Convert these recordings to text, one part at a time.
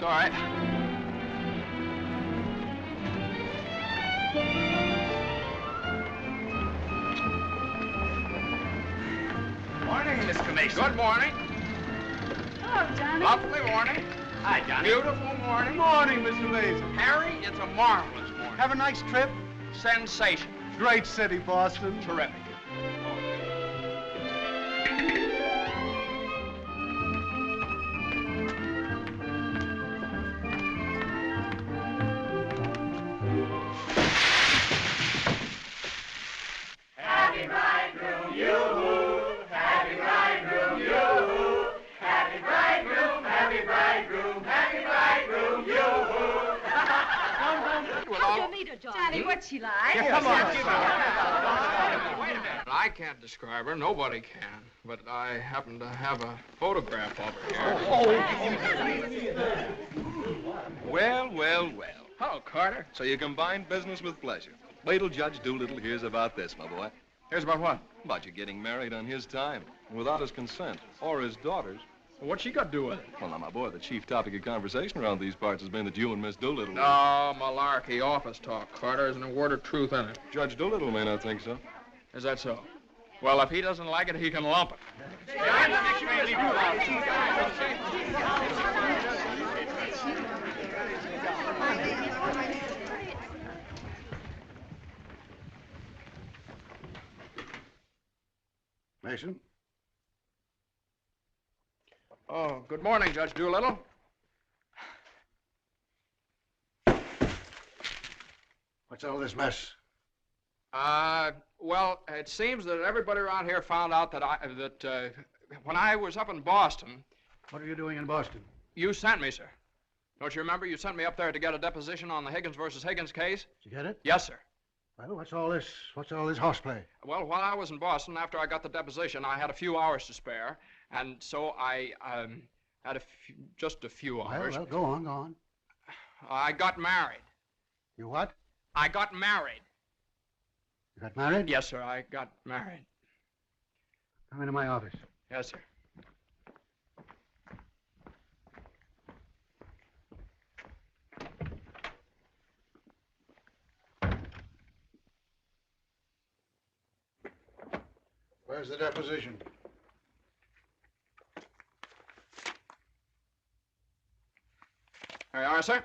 all right. Morning, Miss Mason. Good morning. Hello, Johnny. Lovely morning. Hi, Johnny. Beautiful morning. Morning, Mr. Mason. Harry, it's a marvelous morning. Have a nice trip. Sensation. Great city, Boston. Terrific. Happy bridegroom, yoo-hoo! Happy bridegroom, yoo-hoo! Happy bridegroom, happy bridegroom, happy bridegroom, yoo-hoo! How'd you meet her, Johnny? What's she like? Come on. Wait a minute. I can't describe her. Nobody can. But I happen to have a photograph of her here. Well, well, well. Hello, Carter. So you combine business with pleasure. Wait till Judge Doolittle hears about this, my boy. Here's about what? About you getting married on his time, without his consent, or his daughter's. What's she got to do with it? Well, now, my boy, the chief topic of conversation around these parts has been that you and Miss Doolittle... No, malarkey, office talk, Carter. Isn't a word of truth in it. Judge Doolittle may not think so. Is that so? Well, if he doesn't like it, he can lump it. Mason? Oh, good morning, Judge Doolittle. What's all this mess? Well, it seems that everybody around here found out that when I was up in Boston... What are you doing in Boston? You sent me, sir. Don't you remember? You sent me up there to get a deposition on the Higgins versus Higgins case. Did you get it? Yes, sir. Well, what's all this horseplay? Well, while I was in Boston, after I got the deposition, I had a few hours to spare, and so I had just a few hours. Well, go on. I got married. You what? I got married. You got married? Yes, sir, I got married. Come into my office. Yes, sir. Where's the deposition? There you are, sir.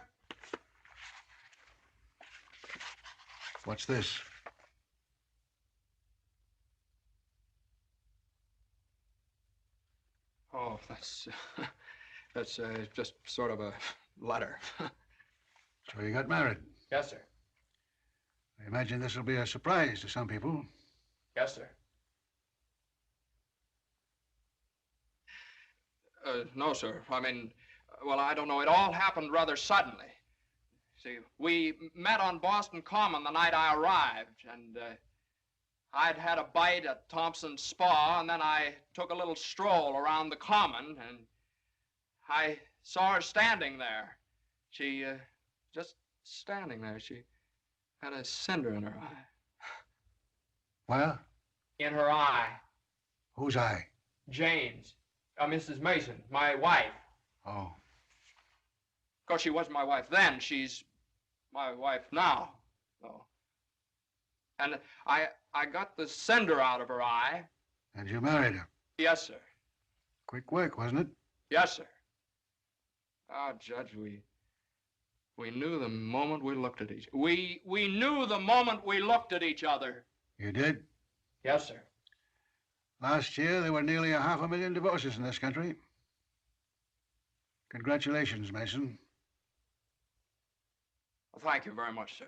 What's this? Oh, that's just sort of a letter. So you got married. Yes, sir. I imagine this will be a surprise to some people. Yes, sir. No, sir. I mean, well, I don't know. It all happened rather suddenly. See, we met on Boston Common the night I arrived, and I'd had a bite at Thompson's Spa, and then I took a little stroll around the Common, and I saw her standing there. She, just standing there. She had a cinder in her eye. Where? In her eye. Whose eye? Jane's. Mrs. Mason, my wife. Oh. Of course, she wasn't my wife then. She's my wife now. Oh. And I got the cinder out of her eye. And you married her? Yes, sir. Quick work, wasn't it? Yes, sir. Ah, Judge, we knew the moment we looked at each... We knew the moment we looked at each other. You did? Yes, sir. Last year, there were nearly 500,000 divorces in this country. Congratulations, Mason. Well, thank you very much, sir.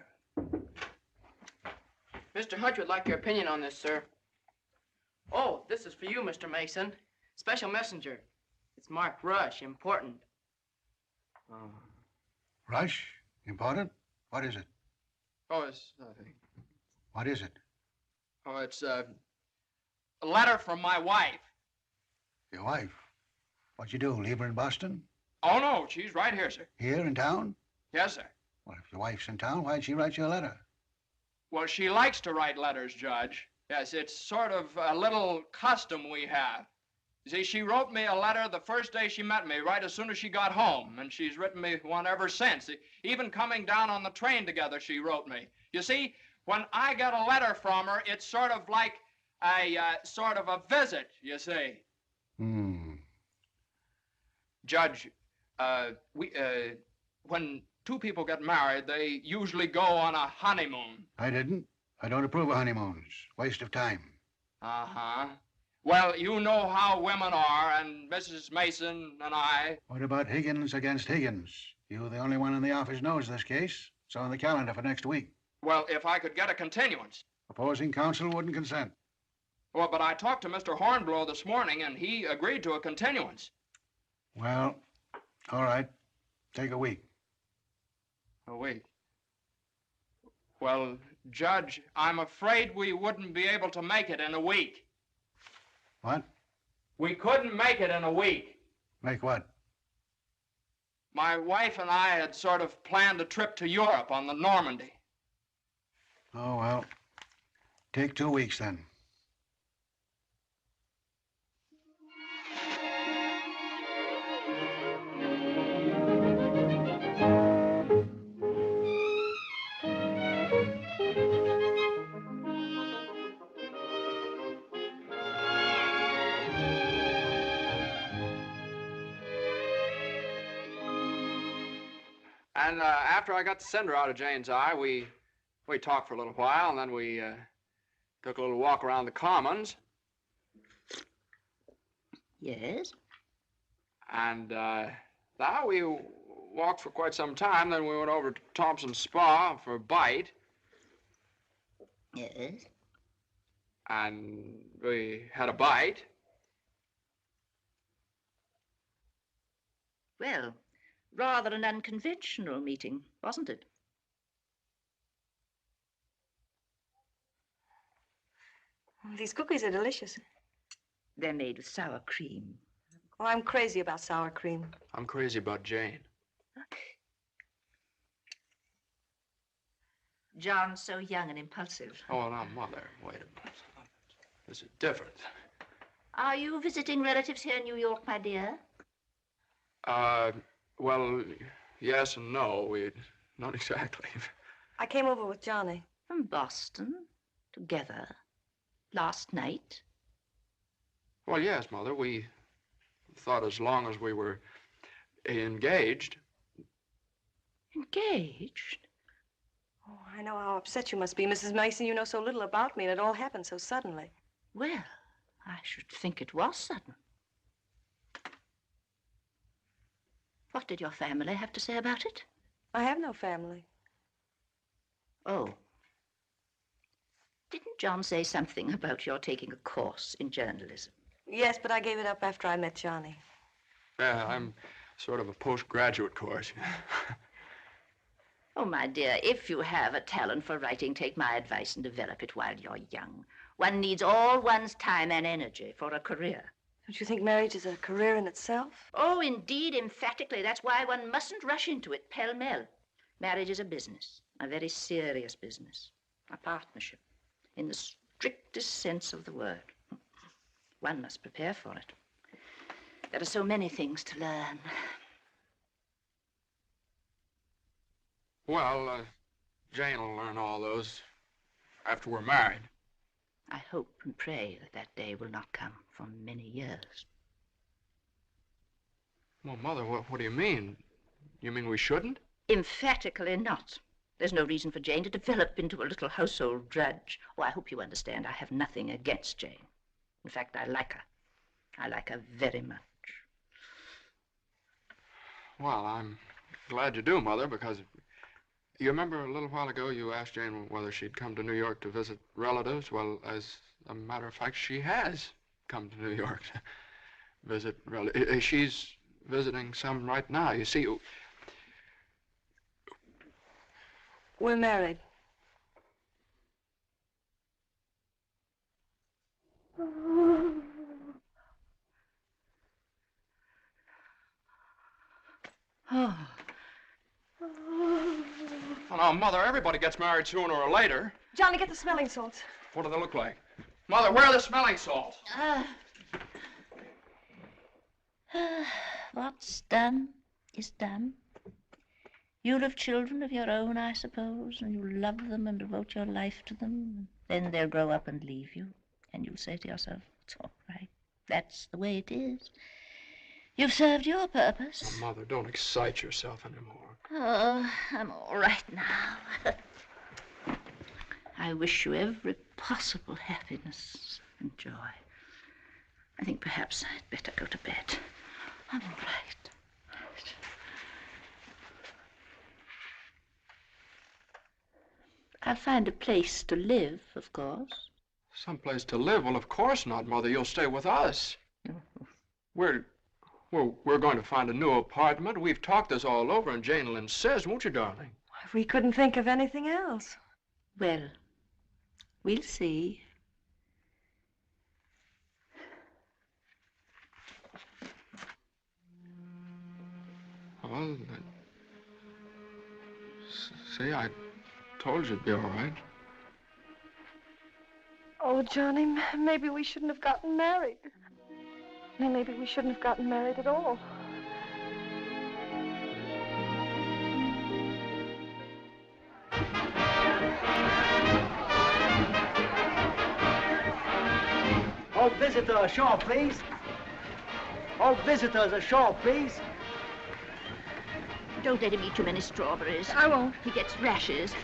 Mr. Hunt would like your opinion on this, sir. Oh, this is for you, Mr. Mason. Special messenger. It's marked Rush, important. Rush? Important? What is it? Oh, it's nothing. What is it? Oh, it's a letter from my wife. Your wife? What'd you do, leave her in Boston? Oh, no, she's right here, sir. Here in town? Yes, sir. Well, if your wife's in town, why'd she write you a letter? Well, she likes to write letters, Judge. Yes, it's sort of a little custom we have. You see, she wrote me a letter the first day she met me, right as soon as she got home, and she's written me one ever since. Even coming down on the train together, she wrote me. You see, when I get a letter from her, it's sort of like sort of a visit, you see. Judge, when two people get married, they usually go on a honeymoon. I didn't. I don't approve of honeymoons. Waste of time. Uh-huh. Well, you know how women are, and Mrs. Mason and I... What about Higgins against Higgins? You the only one in the office knows this case. It's on the calendar for next week. Well, if I could get a continuance. Opposing counsel wouldn't consent. Well, but I talked to Mr. Hornblow this morning, and he agreed to a continuance. Well, all right. Take a week. A week? Well, Judge, I'm afraid we wouldn't be able to make it in a week. What? We couldn't make it in a week. Make what? My wife and I had sort of planned a trip to Europe on the Normandy. Oh, well, take 2 weeks then. And after I got the cinder out of Jane's eye, we talked for a little while, and then we took a little walk around the Commons. Yes? And now we walked for quite some time, then we went over to Thompson's Spa for a bite. Yes? And we had a bite. Well, rather an unconventional meeting, wasn't it? These cookies are delicious. They're made with sour cream. Oh, I'm crazy about sour cream. I'm crazy about Jane. John's so young and impulsive. Oh, now, Mother, wait a minute. This is different. Are you visiting relatives here in New York, my dear? Well, yes and no. Not exactly. I came over with Johnny. From Boston? Together? Last night? Well, yes, Mother. We thought as long as we were engaged. Engaged? Oh, I know how upset you must be, Mrs. Mason. You know so little about me, and it all happened so suddenly. Well, I should think it was sudden. What did your family have to say about it? I have no family. Oh. Didn't John say something about your taking a course in journalism? Yes, but I gave it up after I met Johnny. Yeah, I'm sort of a postgraduate course. Oh, my dear, if you have a talent for writing, take my advice and develop it while you're young. One needs all one's time and energy for a career. Don't you think marriage is a career in itself? Oh, indeed, emphatically. That's why one mustn't rush into it pell-mell. Marriage is a business, a very serious business, a partnership, in the strictest sense of the word. One must prepare for it. There are so many things to learn. Well, Jane will learn all those after we're married. I hope and pray that that day will not come for many years. Well, Mother, what do you mean? You mean we shouldn't? Emphatically not. There's no reason for Jane to develop into a little household drudge. Oh, I hope you understand I have nothing against Jane. In fact, I like her. I like her very much. Well, I'm glad you do, Mother, because you remember a little while ago you asked Jane whether she'd come to New York to visit relatives? Well, as a matter of fact, she has come to New York to visit relatives. She's visiting some right now. You see, we're married. Oh. Well, now, Mother, everybody gets married sooner or later. Johnny, get the smelling salts. What do they look like? Mother, where are the smelling salts? What's done is done. You'll have children of your own, I suppose, and you'll love them and devote your life to them. Then they'll grow up and leave you, and you'll say to yourself, it's all right. That's the way it is. You've served your purpose. Oh, Mother, don't excite yourself anymore. Oh, I'm all right now. I wish you every possible happiness and joy. I think perhaps I'd better go to bed. I'm all right. I'll find a place to live, of course. Someplace to live? Well, of course not, Mother. You'll stay with us. We're going to find a new apartment. We've talked this all over, and Jane will insist, won't you, darling? We couldn't think of anything else. Well, we'll see. Well, see, I told you it'd be all right. Oh, Johnny, maybe we shouldn't have gotten married. Maybe we shouldn't have gotten married at all. All visitors ashore, please. All visitors ashore, please. Don't let him eat too many strawberries. I won't. He gets rashes.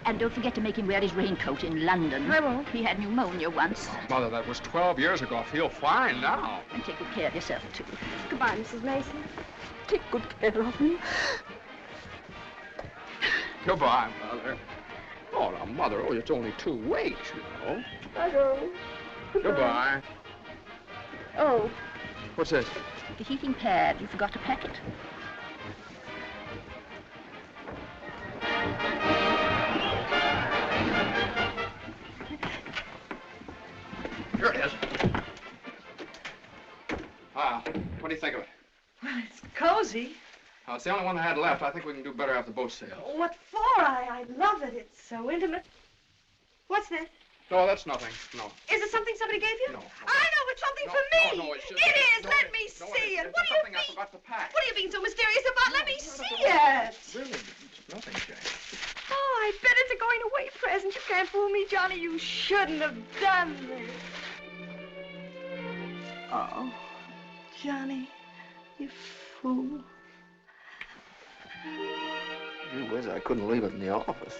And don't forget to make him wear his raincoat in London. I won't. He had pneumonia once. Mother, that was 12 years ago. I feel fine now. And take good care of yourself, too. Goodbye, Mrs. Mason. Take good care of him. Goodbye, Mother. Oh, now, Mother, it's only 2 weeks, you know. I know. Goodbye. Oh. What's this? The heating pad. You forgot to pack it. Here it is. What do you think of it? Well, it's cozy. It's the only one I had left. I think we can do better after boat sale. What for? I love it. It's so intimate. What's this? No, that's nothing. No. Is it something somebody gave you? No. I know it's something No, for me. no, it's just... It is. No, Let me no, see it. It's What do you something I mean? forgot to pack. What are you being so mysterious about? Let me see it. Really, it's nothing, Jane. Oh, I bet it's a going away present. You can't fool me, Johnny. You shouldn't have done this. Oh, Johnny, you fool. Gee whiz, I couldn't leave it in the office.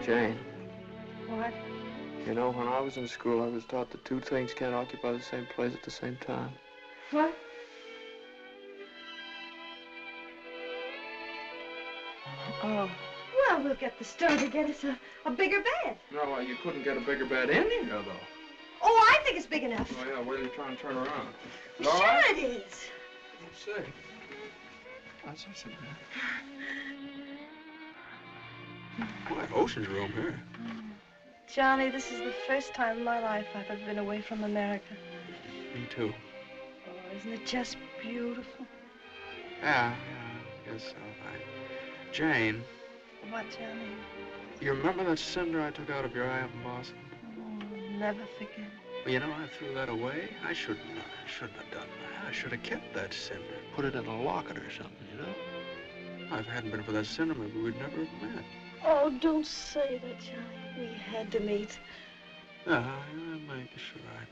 Jane. What? You know, when I was in school, I was taught that 2 things can't occupy the same place at the same time. What? Oh. Well, we'll get the store to get us a bigger bed. No, you couldn't get a bigger bed in here, though. Oh, I think it's big enough. Oh, yeah, wait till you try and turn around. Sure All right? it is. Let's see. That's so bad. Like ocean's room here. Johnny, this is the first time in my life I've ever been away from America. Me too. Oh, isn't it just beautiful? Yeah, I guess so. Jane. What, Johnny? You remember that cinder I took out of your eye up in Boston? Oh, never forget. Well, you know, I threw that away. I shouldn't have done that. I should have kept that cinder, put it in a locket or something, you know? If it hadn't been for that cinder, maybe we'd never have met. Oh, don't say that, Johnny. We had to meet. Yeah, maybe you're right.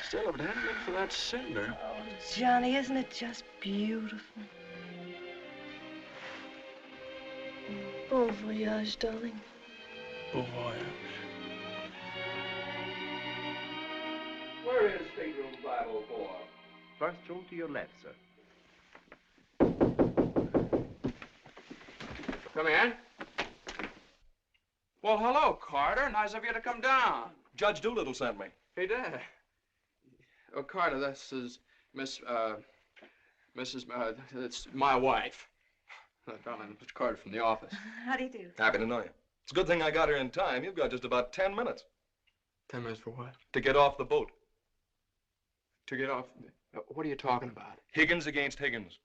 Still, if it hadn't been for that cinder... Oh, Johnny, isn't it just beautiful? Bon voyage, darling. Bon voyage. Where is stateroom 504? First room to your left, sir. Come in. Well, hello, Carter. Nice of you to come down. Judge Doolittle sent me. He did. Oh, Carter, this is it's my wife. Darling, Mr. Carter from the office. How do you do? Happy to know you. It's a good thing I got here in time. You've got just about 10 minutes. 10 minutes for what? To get off the boat. To get off? What are you talking about? Higgins against Higgins.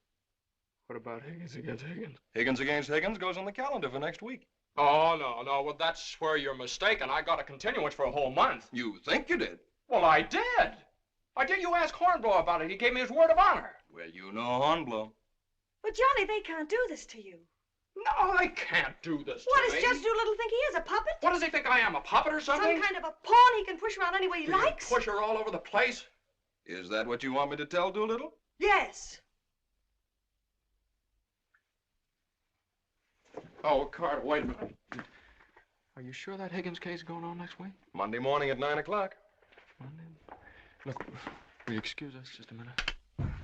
What about Higgins against Higgins? Higgins against Higgins goes on the calendar for next week. Oh, no. Well, that's where you're mistaken. I got a continuance for a whole month. You think you did? Well, I did. You ask Hornblow about it. He gave me his word of honor. Well, you know Hornblow. But, Johnny, they can't do this to you. No, they can't do this What to does me. Judge Doolittle think he is, a puppet? What does he think I am, a puppet or something? Some kind of a pawn he can push around any way he Do you likes? push her all over the place? Is that what you want me to tell Doolittle? Yes. Oh, Carter, wait a minute. Are you sure that Higgins case is going on next week? Monday morning at 9 o'clock. Monday? Look, will you excuse us just a minute?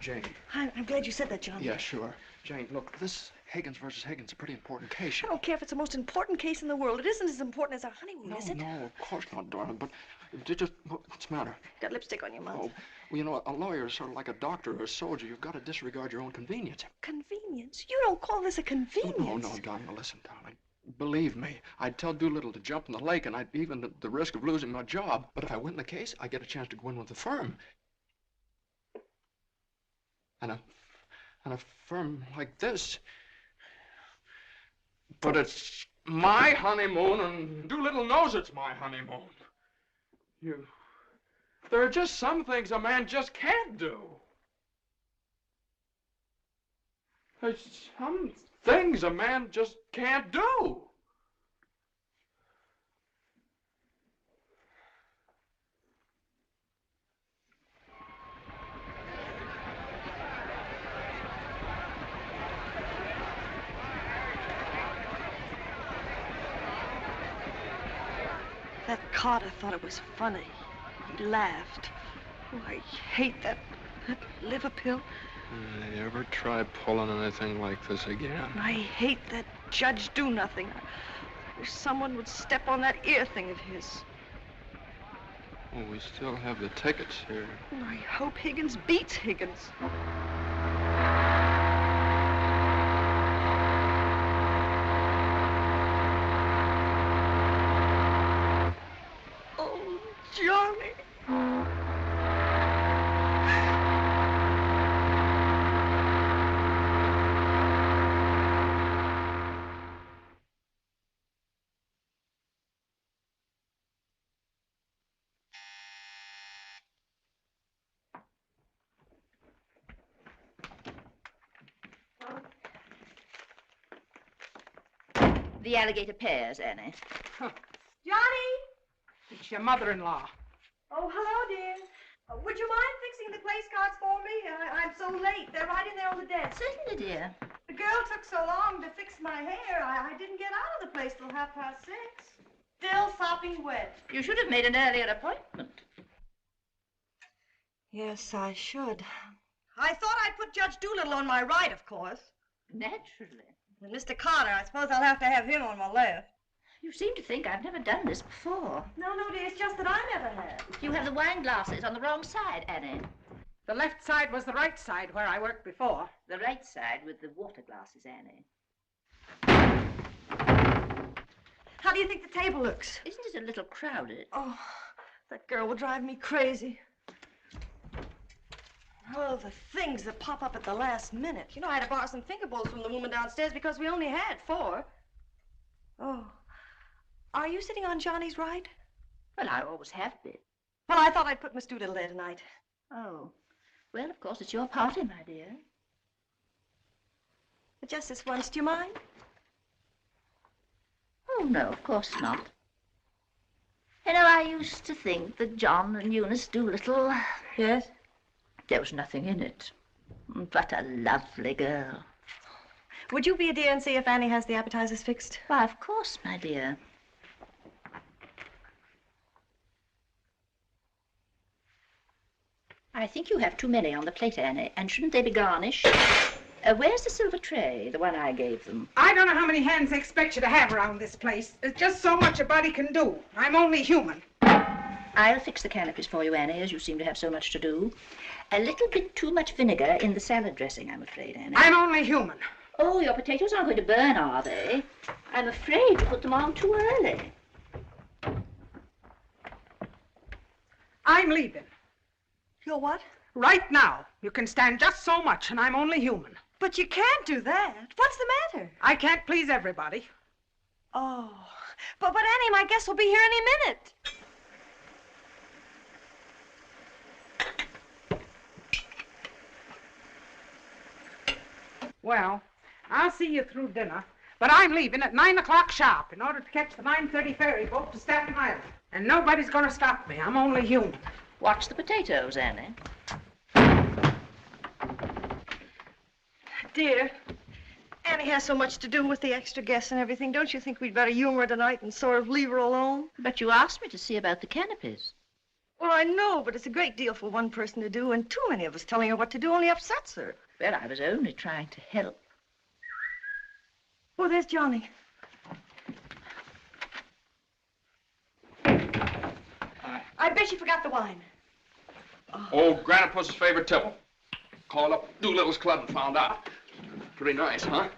Jane. I'm glad you said that, Johnny. Yeah, sure. Jane, look, this Higgins versus Higgins is a pretty important case. I don't care if it's the most important case in the world. It isn't as important as our honeymoon, is it? No, of course not, darling, but what's the matter? Got lipstick on your mouth. Oh, well, you know, a lawyer is sort of like a doctor or a soldier. You've got to disregard your own convenience. Convenience? You don't call this a convenience. No, darling, now listen, darling. Believe me, I'd tell Doolittle to jump in the lake, and I'd even at the risk of losing my job. But if I win the case, I get a chance to go in with the firm. And a firm like this. But it's my honeymoon, and Doolittle knows it's my honeymoon. There are just some things a man just can't do. There's some things a man just can't do. That Carter thought it was funny. He laughed. Oh, I hate that liver pill. You ever try pulling anything like this again? I hate that Judge Do-Nothing. I wish someone would step on that ear thing of his. Well, we still have the tickets here. I hope Higgins beats Higgins. Oh, Johnny. The alligator pears, Annie. Johnny! It's your mother-in-law. Oh, hello, dear. Would you mind fixing the place cards for me? I'm so late. They're right in there on the desk. Certainly, dear. The girl took so long to fix my hair, I didn't get out of the place till 6:30. Still sopping wet. You should have made an earlier appointment. Yes, I should. I thought I'd put Judge Doolittle on my right, of course. Naturally. And Mr. Carter, I suppose I'll have to have him on my left. You seem to think I've never done this before. No, dear, it's just that I never have. You have the wine glasses on the wrong side, Annie. The left side was the right side where I worked before. The right side with the water glasses, Annie. How do you think the table looks? Isn't it a little crowded? Oh, that girl will drive me crazy. Oh, the things that pop up at the last minute. You know, I had to borrow some finger bowls from the woman downstairs because we only had 4. Oh. Are you sitting on Johnny's right? Well, I always have been. Well, I thought I'd put Miss Doolittle there tonight. Oh. Well, of course, it's your party, my dear. But just this once, do you mind? Oh, no, of course not. You know, I used to think that John and Eunice Doolittle... Yes? There was nothing in it. But a lovely girl. Would you be a dear and see if Annie has the appetizers fixed? Why, of course, my dear. I think you have too many on the plate, Annie, and shouldn't they be garnished? Where's the silver tray, the one I gave them? I don't know how many hands they expect you to have around this place. There's just so much a body can do. I'm only human. I'll fix the canopies for you, Annie, as you seem to have so much to do. A little bit too much vinegar in the salad dressing, I'm afraid, Annie. I'm only human. Oh, your potatoes aren't going to burn, are they? I'm afraid you put them on too early. I'm leaving. You're what? Right now. You can stand just so much, and I'm only human. But you can't do that. What's the matter? I can't please everybody. Oh, but Annie, my guest will be here any minute. Well, I'll see you through dinner, but I'm leaving at 9 o'clock sharp in order to catch the 9:30 ferry boat to Staten Island. And nobody's going to stop me. I'm only human. Watch the potatoes, Annie. Dear, Annie has so much to do with the extra guests and everything. Don't you think we'd better humor her tonight and sort of leave her alone? But you asked me to see about the canopies. Well, I know, but it's a great deal for one person to do, and too many of us telling her what to do only upsets her. Well, I was only trying to help. Oh, there's Johnny. I bet you forgot the wine. Old Grandpa's favorite tipple. Called up Doolittle's club and found out. Pretty nice, huh?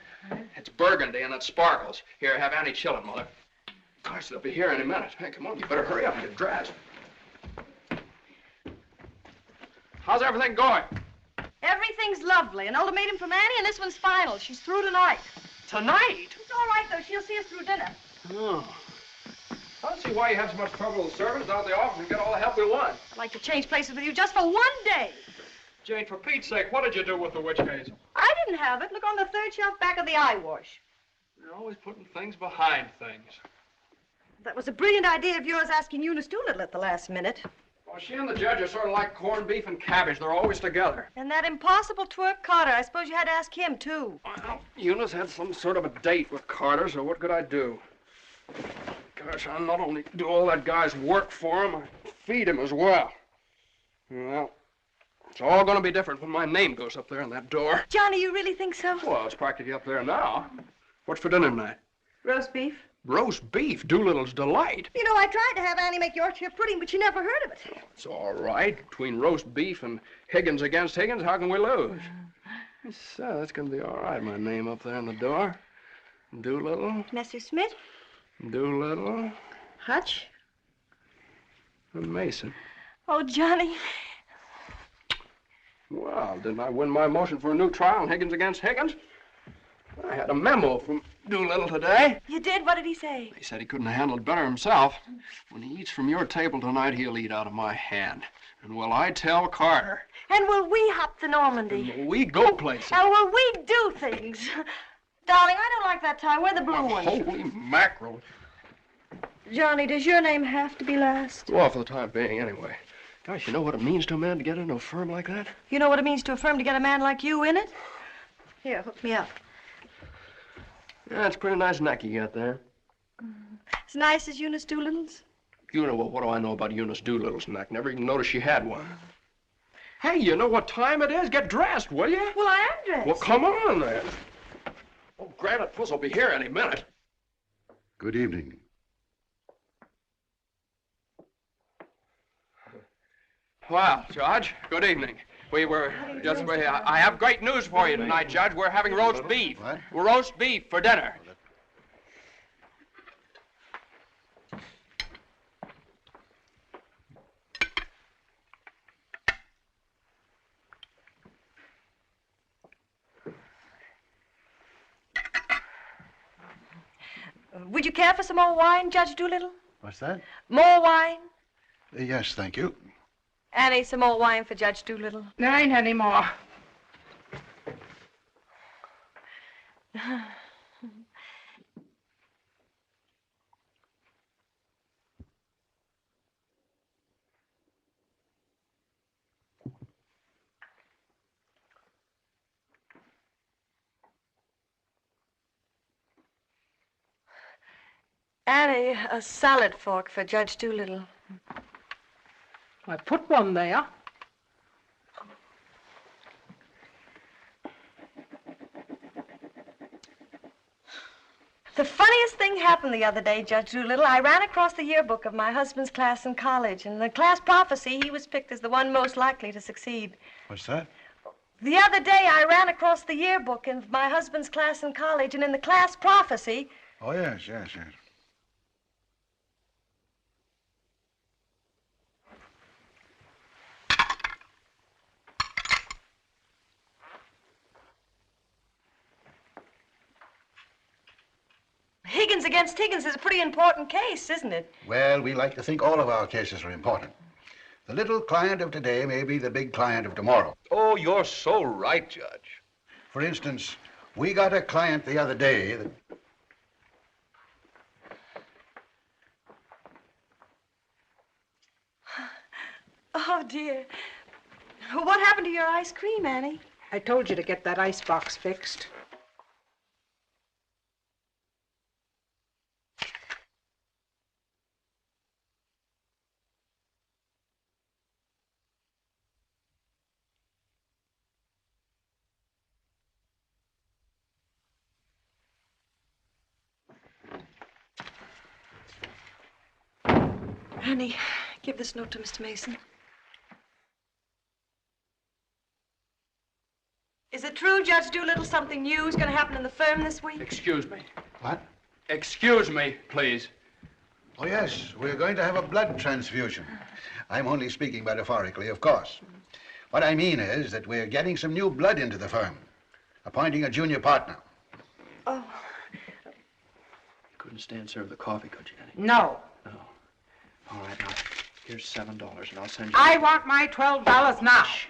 It's burgundy and it sparkles. Here, have Annie chillin', Mother. Gosh, they'll be here any minute. Hey, come on, you better hurry up and get dressed. How's everything going? Everything's lovely. An ultimatum from Annie, and this one's final. She's through tonight. Tonight? It's all right, though. She'll see us through dinner. Oh. I don't see why you have so much trouble with servants out of the office and get all the help we want. I'd like to change places with you just for one day. Jane, for Pete's sake, what did you do with the witch case? I didn't have it. Look on the third shelf back of the eye wash. You're always putting things behind things. That was a brilliant idea of yours asking Eunice Doolittle at the last minute. Well, she and the judge are sort of like corned beef and cabbage. They're always together. And that impossible twerp Carter. I suppose you had to ask him, too. Well, Eunice had some sort of a date with Carter, so what could I do? Gosh, I not only do all that guy's work for him, I feed him as well. Well, it's all going to be different when my name goes up there on that door. Johnny, you really think so? Well, it's practically up there now. What's for dinner tonight? Roast beef. Roast beef, Doolittle's delight. You know, I tried to have Annie make Yorkshire pudding, but she never heard of it. It's all right. Between roast beef and Higgins against Higgins, how can we lose? So, that's going to be all right, my name up there on the door. Doolittle. Messrs. Smith. Doolittle. Hutch. And Mason. Oh, Johnny. Well, didn't I win my motion for a new trial on Higgins against Higgins? I had a memo from Doolittle today. You did? What did he say? He said he couldn't have handled it better himself. When he eats from your table tonight, he'll eat out of my hand. And will I tell Carter? And will we hop the Normandy? And will we go places? And will we do things? Darling, I don't like that tie. Wear the blue one. Holy mackerel. Johnny, does your name have to be last? Well, for the time being, anyway. Gosh, you know what it means to a man to get into a firm like that? You know what it means to a firm to get a man like you in it? Here, hook me up. Yeah, it's a pretty nice neck you got there. As nice as Eunice Doolittle's? You know, well, what do I know about Eunice Doolittle's neck? Never even noticed she had one. Hey, you know what time it is? Get dressed, will you? Well, I am dressed. Well, come on, then. Oh, Granite Puss will be here any minute. Good evening. Well, Judge, good evening. We were just... I have great news for you tonight, Judge. We're having roast beef. What? Roast beef for dinner. Would you care for some more wine, Judge Doolittle? What's that? More wine? Yes, thank you. Annie, some more wine for Judge Doolittle. There ain't any more. Annie, a salad fork for Judge Doolittle. I put one there. The funniest thing happened the other day, Judge Doolittle. I ran across the yearbook of my husband's class in college, and in the class prophecy, he was picked as the one most likely to succeed. What's that? The other day, I ran across the yearbook of my husband's class in college, and in the class prophecy... Oh, yes, yes, yes. Higgins Higgins against Higgins is a pretty important case, isn't it? Well, we like to think all of our cases are important. The little client of today may be the big client of tomorrow. Oh, you're so right, Judge. For instance, we got a client the other day that... Oh, dear. What happened to your ice cream, Annie? I told you to get that ice box fixed. Annie, give this note to Mr. Mason. Is it true, Judge Doolittle, something new is going to happen in the firm this week? Excuse me. What? Excuse me, please. Oh, yes, we're going to have a blood transfusion. I'm only speaking metaphorically, of course. What I mean is that we're getting some new blood into the firm, appointing a junior partner. Oh. Couldn't stand serve the coffee, could you, Annie? No. No. All right, now, here's $7, and I'll send you... I want my $12 now. Shh,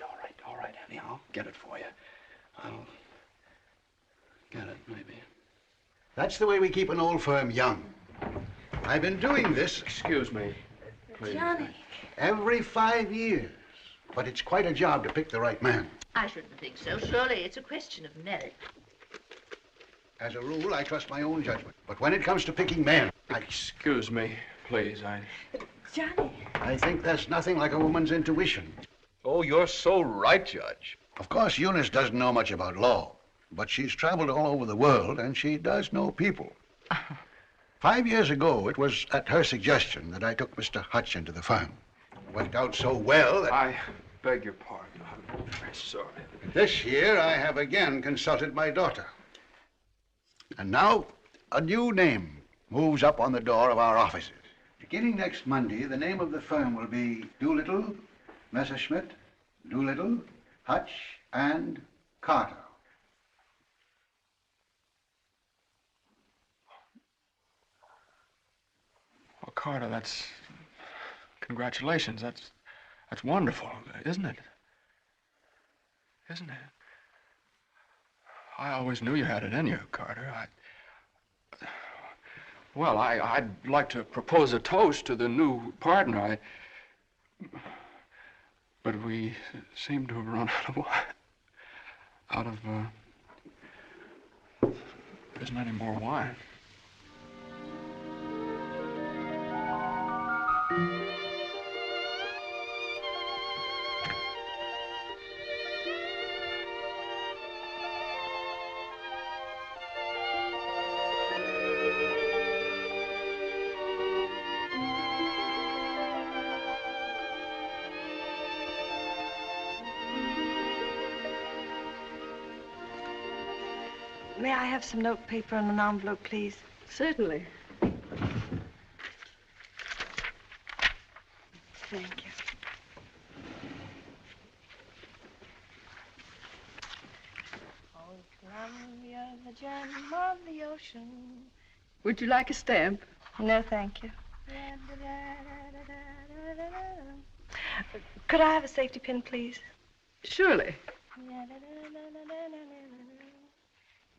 all right, Annie, I'll get it for you. I'll get it, maybe. That's the way we keep an old firm young. I've been doing this... Excuse me, please. Johnny. Every 5 years. But it's quite a job to pick the right man. I shouldn't think so. Surely it's a question of merit. As a rule, I trust my own judgment. But when it comes to picking men, Excuse me, please, Johnny. I think there's nothing like a woman's intuition. Oh, you're so right, Judge. Of course, Eunice doesn't know much about law, but she's traveled all over the world, and she does know people. 5 years ago, it was at her suggestion that I took Mr. Hutch into the firm. It worked out so well that... I beg your pardon. I'm very sorry. This year, I have again consulted my daughter. And now, a new name moves up on the door of our offices. Beginning next Monday, the name of the firm will be Doolittle, Messerschmitt, Doolittle, Hutch, and Carter. Well, Carter, that's... Congratulations. That's wonderful, isn't it? Isn't it? I always knew you had it in you, Carter. Well, I'd like to propose a toast to the new partner. But we seem to have run out of wine. There isn't any more wine. May I have some note paper and an envelope, please? Certainly. Thank you. Oh, Columbia, the gem of the ocean. Would you like a stamp? No, thank you. Could I have a safety pin, please? Surely.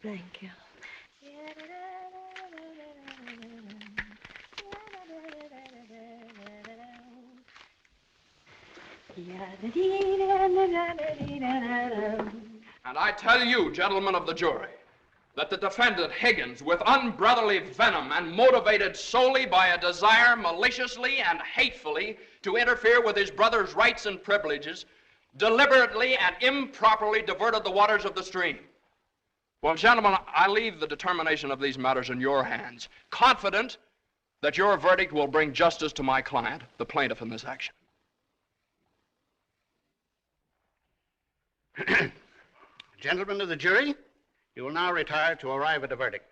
Thank you. And I tell you, gentlemen of the jury, that the defendant Higgins, with unbrotherly venom and motivated solely by a desire maliciously and hatefully to interfere with his brother's rights and privileges, deliberately and improperly diverted the waters of the stream. Well, gentlemen, I leave the determination of these matters in your hands, confident that your verdict will bring justice to my client, the plaintiff in this action. Gentlemen of the jury, you will now retire to arrive at a verdict.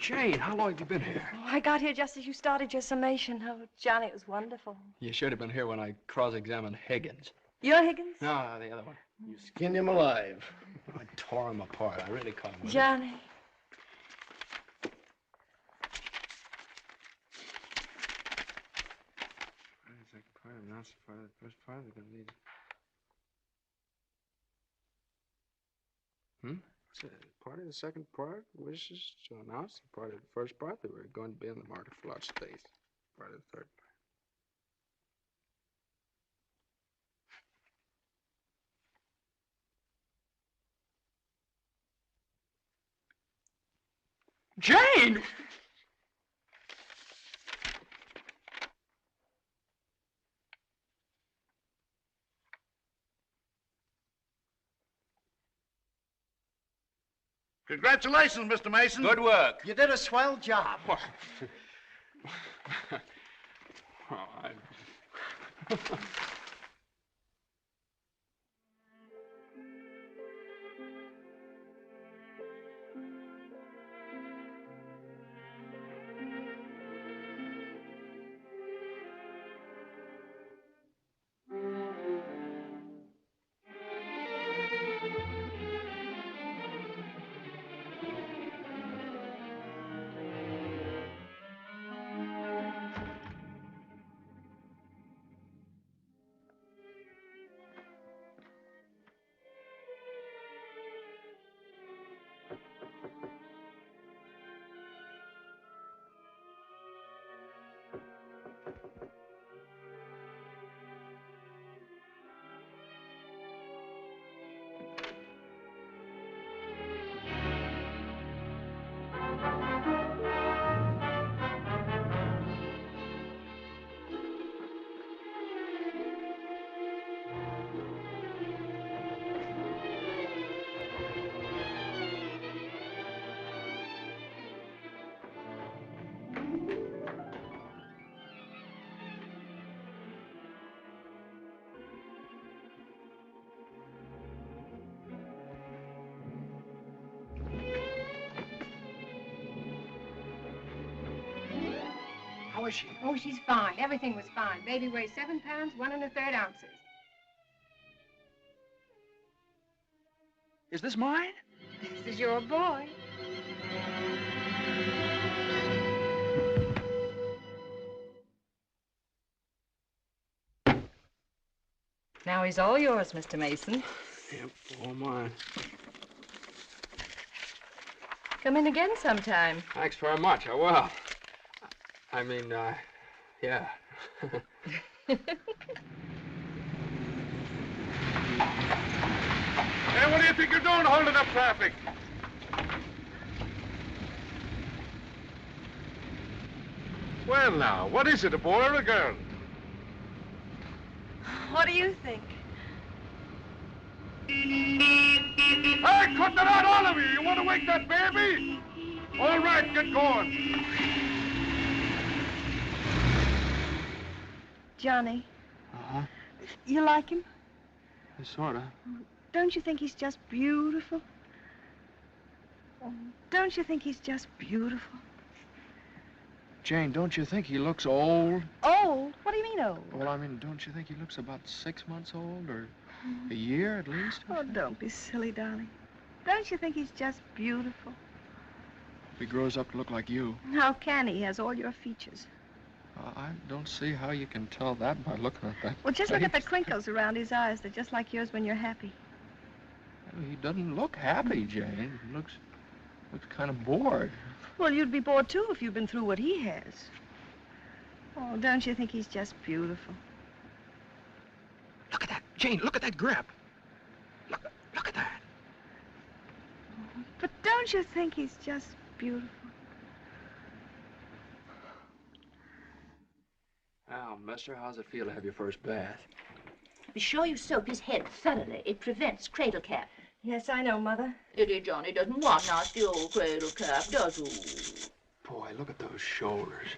Jane, how long have you been here? Oh, I got here just as you started your summation. Oh, Johnny, it was wonderful. You should have been here when I cross-examined Higgins. You're Higgins? No, the other one. You skinned him alive. I tore him apart. I really caught him. Johnny. Second part, announce the part of the first part. They're gonna need. What's it? Part of the second part wishes to announce the part of the first part that we're going to be in the market for large space. Part of the third part. Jane! Congratulations, Mr. Mason. Good work. You did a swell job. How is she? Oh, she's fine. Everything was fine. Baby weighs 7 pounds, 1 1/3 ounces. Is this mine? This is your boy. Now he's all yours, Mr. Mason. Yep, all mine. Come in again sometime. Thanks very much. I will. I mean, yeah. Hey, what do you think you're doing holding up traffic? Well, now, what is it, a boy or a girl? What do you think? Hey, cut that out, all of you! You want to wake that baby? All right, get going. Johnny, Uh-huh. you like him? Sort of. Don't you think he's just beautiful? Don't you think he's just beautiful? Jane, don't you think he looks old? Old? What do you mean old? Well, I mean, don't you think he looks about 6 months old, or a year at least? Oh, don't be silly, darling. Don't you think he's just beautiful? If he grows up to look like you. How can he? He has all your features. I don't see how you can tell that by looking at that. Well, just look at the face. crinkles around his eyes. They're just like yours when you're happy. He doesn't look happy, Jane. He looks kind of bored. Well, you'd be bored, too, if you'd been through what he has. Oh, don't you think he's just beautiful? Look at that, Jane. Look at that grip. Look at that. But don't you think he's just beautiful? Well, mister, how's it feel to have your first bath? Be sure you soap his head thoroughly. It prevents cradle cap. Yes, I know, Mother. Dear Johnny doesn't want nasty old cradle cap, does he? Boy, look at those shoulders.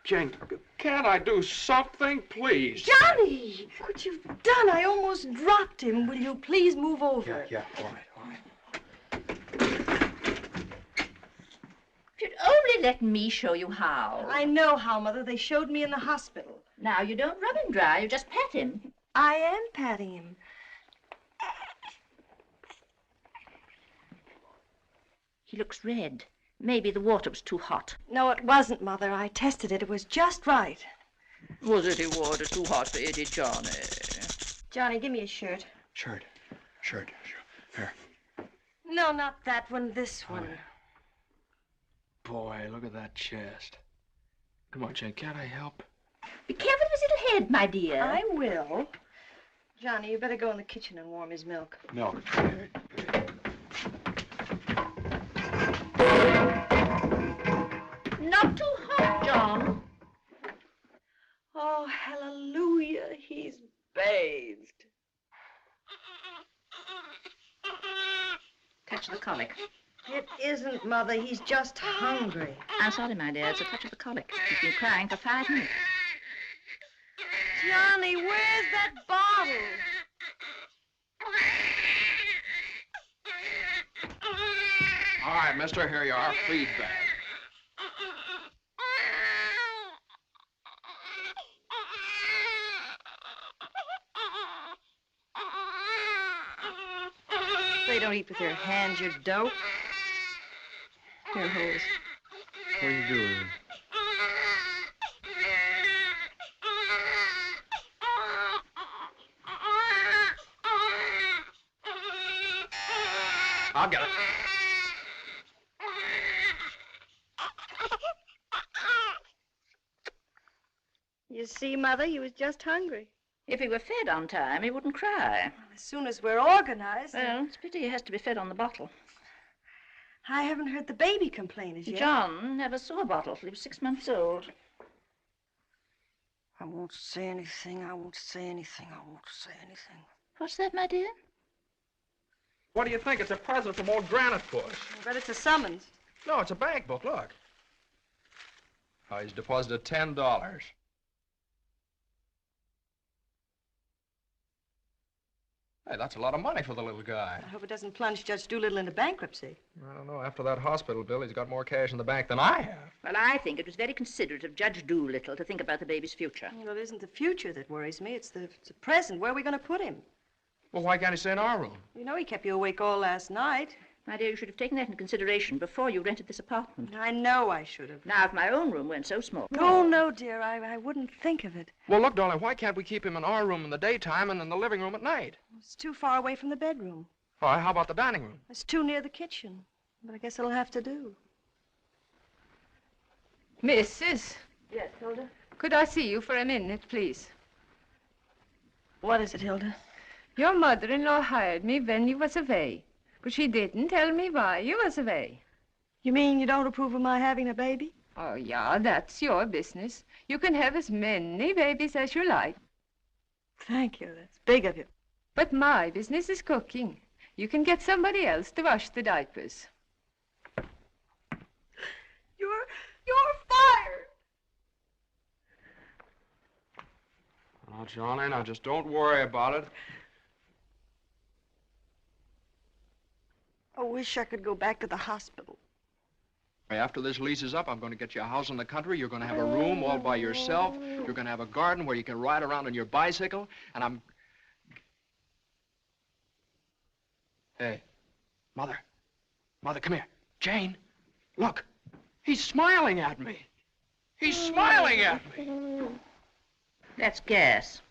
Jane, can't I do something, please? Johnny! What you've done, I almost dropped him. Will you please move over? Yeah, all right. let me show you how. I know how, Mother. They showed me in the hospital. Now, you don't rub him dry, you just pat him. I am patting him. He looks red. Maybe the water was too hot. No, it wasn't, Mother. I tested it. It was just right. Was it water too hot for Eddie, Johnny? Johnny, give me a shirt. Shirt. Here. No, not that one. This one. Boy, look at that chest. Come on, Jane, can't I help? Be careful of his little head, my dear. I will. Johnny, you better go in the kitchen and warm his milk. Milk. Not too hot, John. Oh, hallelujah. He's bathed. Touch of the colic. It isn't, Mother. He's just hungry. I'm sorry, my dear. It's a touch of the colic. He's been crying for 5 minutes. Johnny, where's that bottle? All right, mister, here you are. Feed bag. They don't eat with their hands, you dope. Here, hose. What are you doing? I'll get it. You see, Mother, he was just hungry. If he were fed on time, he wouldn't cry. As soon as we're organized... Well, it's a pity he has to be fed on the bottle. I haven't heard the baby complain as yet. John never saw a bottle till he was 6 months old. I won't say anything. I won't say anything. I won't say anything. What's that, my dear? What do you think? It's a present from old Granite Bush. I bet it's a summons. No, it's a bank book. Look. Oh, he's deposited $10. Hey, that's a lot of money for the little guy. I hope it doesn't plunge Judge Doolittle into bankruptcy. I don't know. After that hospital bill, he's got more cash in the bank than I have. Well, I think it was very considerate of Judge Doolittle to think about the baby's future. Well, it isn't the future that worries me. It's the present. Where are we going to put him? Well, why can't he stay in our room? You know he kept you awake all last night. My dear, you should have taken that into consideration before you rented this apartment. I know I should have. Now, if my own room weren't so small... Oh, no, dear. I wouldn't think of it. Well, look, darling, why can't we keep him in our room in the daytime and in the living room at night? It's too far away from the bedroom. All right, how about the dining room? It's too near the kitchen. But I guess it'll have to do. Mrs. Yes, Hilda? Could I see you for a minute, please? What is it, Hilda? Your mother-in-law hired me when you was away. But she didn't tell me why you was away. You mean you don't approve of my having a baby? Oh, yeah, that's your business. You can have as many babies as you like. Thank you. That's big of you. But my business is cooking. You can get somebody else to wash the diapers. You're fired. Oh, Johnny, now just don't worry about it. I wish I could go back to the hospital. After this lease is up, I'm going to get you a house in the country. You're going to have a room all by yourself. You're going to have a garden where you can ride around on your bicycle. And I'm... Hey, Mother. Mother, come here. Jane, look. He's smiling at me. He's smiling at me. That's gas.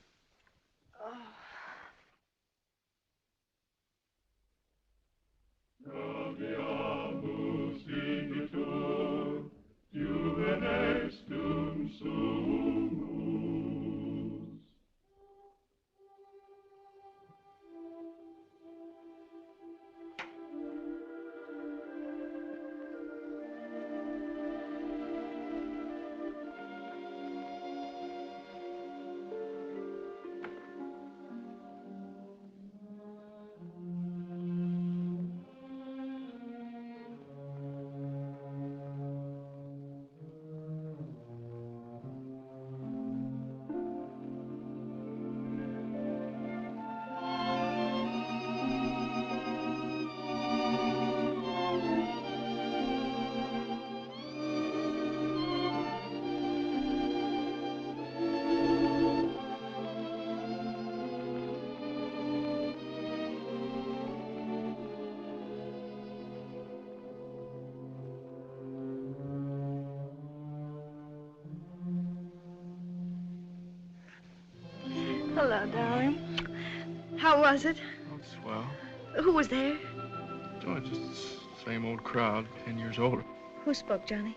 Hello, darling. How was it? Oh, swell. Who was there? Oh, just the same old crowd, 10 years older. Who spoke, Johnny?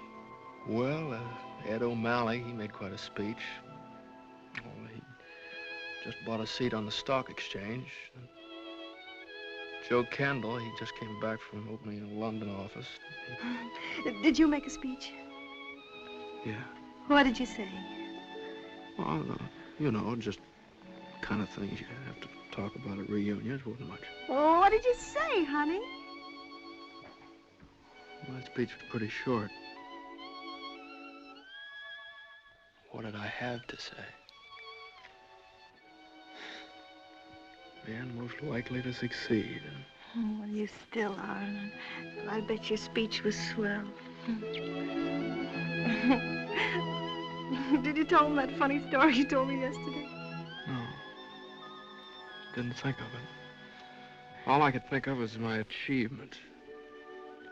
Well, Ed O'Malley, he made quite a speech. Oh, he just bought a seat on the stock exchange. Joe Kendall, he just came back from opening a London office. Did you make a speech? Yeah. What did you say? Well, you know, just kind of things you have to talk about at reunions. Wasn't much. Oh, what did you say, honey? Well, that speech was pretty short. What did I have to say? Man most likely to succeed. Oh, well, you still are. Well, I bet your speech was swell. Did you tell him that funny story you told me yesterday? No. Didn't think of it. All I could think of was my achievements.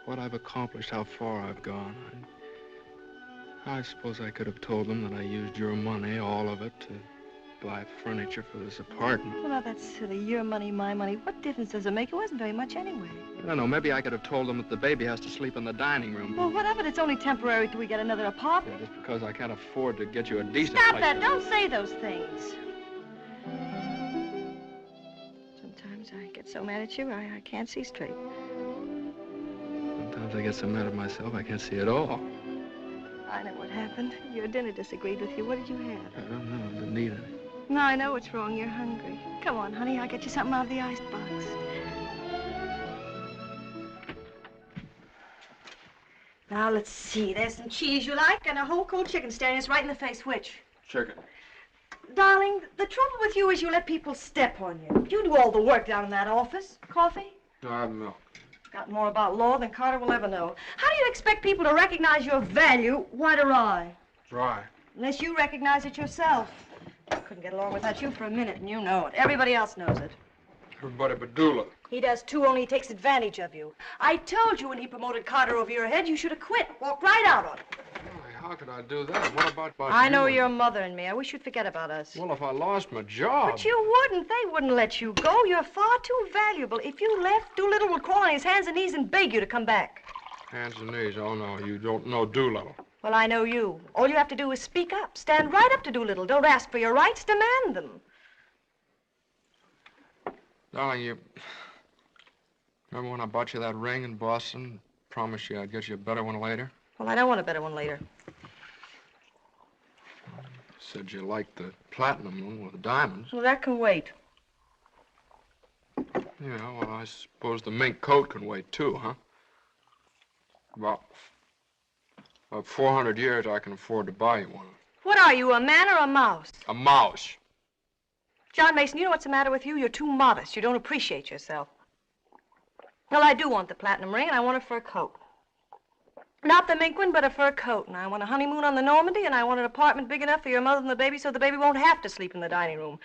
What I've accomplished, how far I've gone. I suppose I could have told them that I used your money, all of it, to buy furniture for this apartment. Well, now, that's silly. Your money, my money. What difference does it make? It wasn't very much anyway. I don't know. Maybe I could have told them that the baby has to sleep in the dining room. Well, what of it? It's only temporary till we get another apartment. Yeah, just because I can't afford to get you a decent Stop place that. to Don't live. say those things. Sometimes I get so mad at you, I can't see straight. Sometimes I get so mad at myself, I can't see at all. I know what happened. Your dinner disagreed with you. What did you have? I don't know. I didn't need any. No, I know what's wrong. You're hungry. Come on, honey. I'll get you something out of the icebox. Now, let's see. There's some cheese you like and a whole cold chicken staring us right in the face. Which? Chicken. Darling, the trouble with you is you let people step on you. You do all the work down in that office. Coffee? No, I have milk. Got more about law than Carter will ever know. How do you expect people to recognize your value, white or rye? Dry. Unless you recognize it yourself. I couldn't get along without you for a minute, and you know it. Everybody else knows it. Everybody but Doolittle. He does too, only he takes advantage of you. I told you when he promoted Carter over your head, you should have quit. Walked right out on him. How could I do that? What about I know you? your mother and me. I wish you'd forget about us. Well, if I lost my job... But you wouldn't. They wouldn't let you go. You're far too valuable. If you left, Doolittle would crawl on his hands and knees and beg you to come back. Hands and knees. Oh, no, you don't know Doolittle. Well, I know you. All you have to do is speak up. Stand right up to Doolittle. Don't ask for your rights. Demand them. Darling, you... Remember when I bought you that ring in Boston? Promised you I'd get you a better one later? Well, I don't want a better one later. Said you liked the platinum one with the diamonds. Well, that can wait. Yeah, well, I suppose the mink coat can wait, too, huh? About 400 years, I can afford to buy you one. What are you, a man or a mouse? A mouse. John Mason, you know what's the matter with you? You're too modest. You don't appreciate yourself. Well, I do want the platinum ring, and I want a fur coat. Not the mink one, but a fur coat. And I want a honeymoon on the Normandy, and I want an apartment big enough for your mother and the baby so the baby won't have to sleep in the dining room.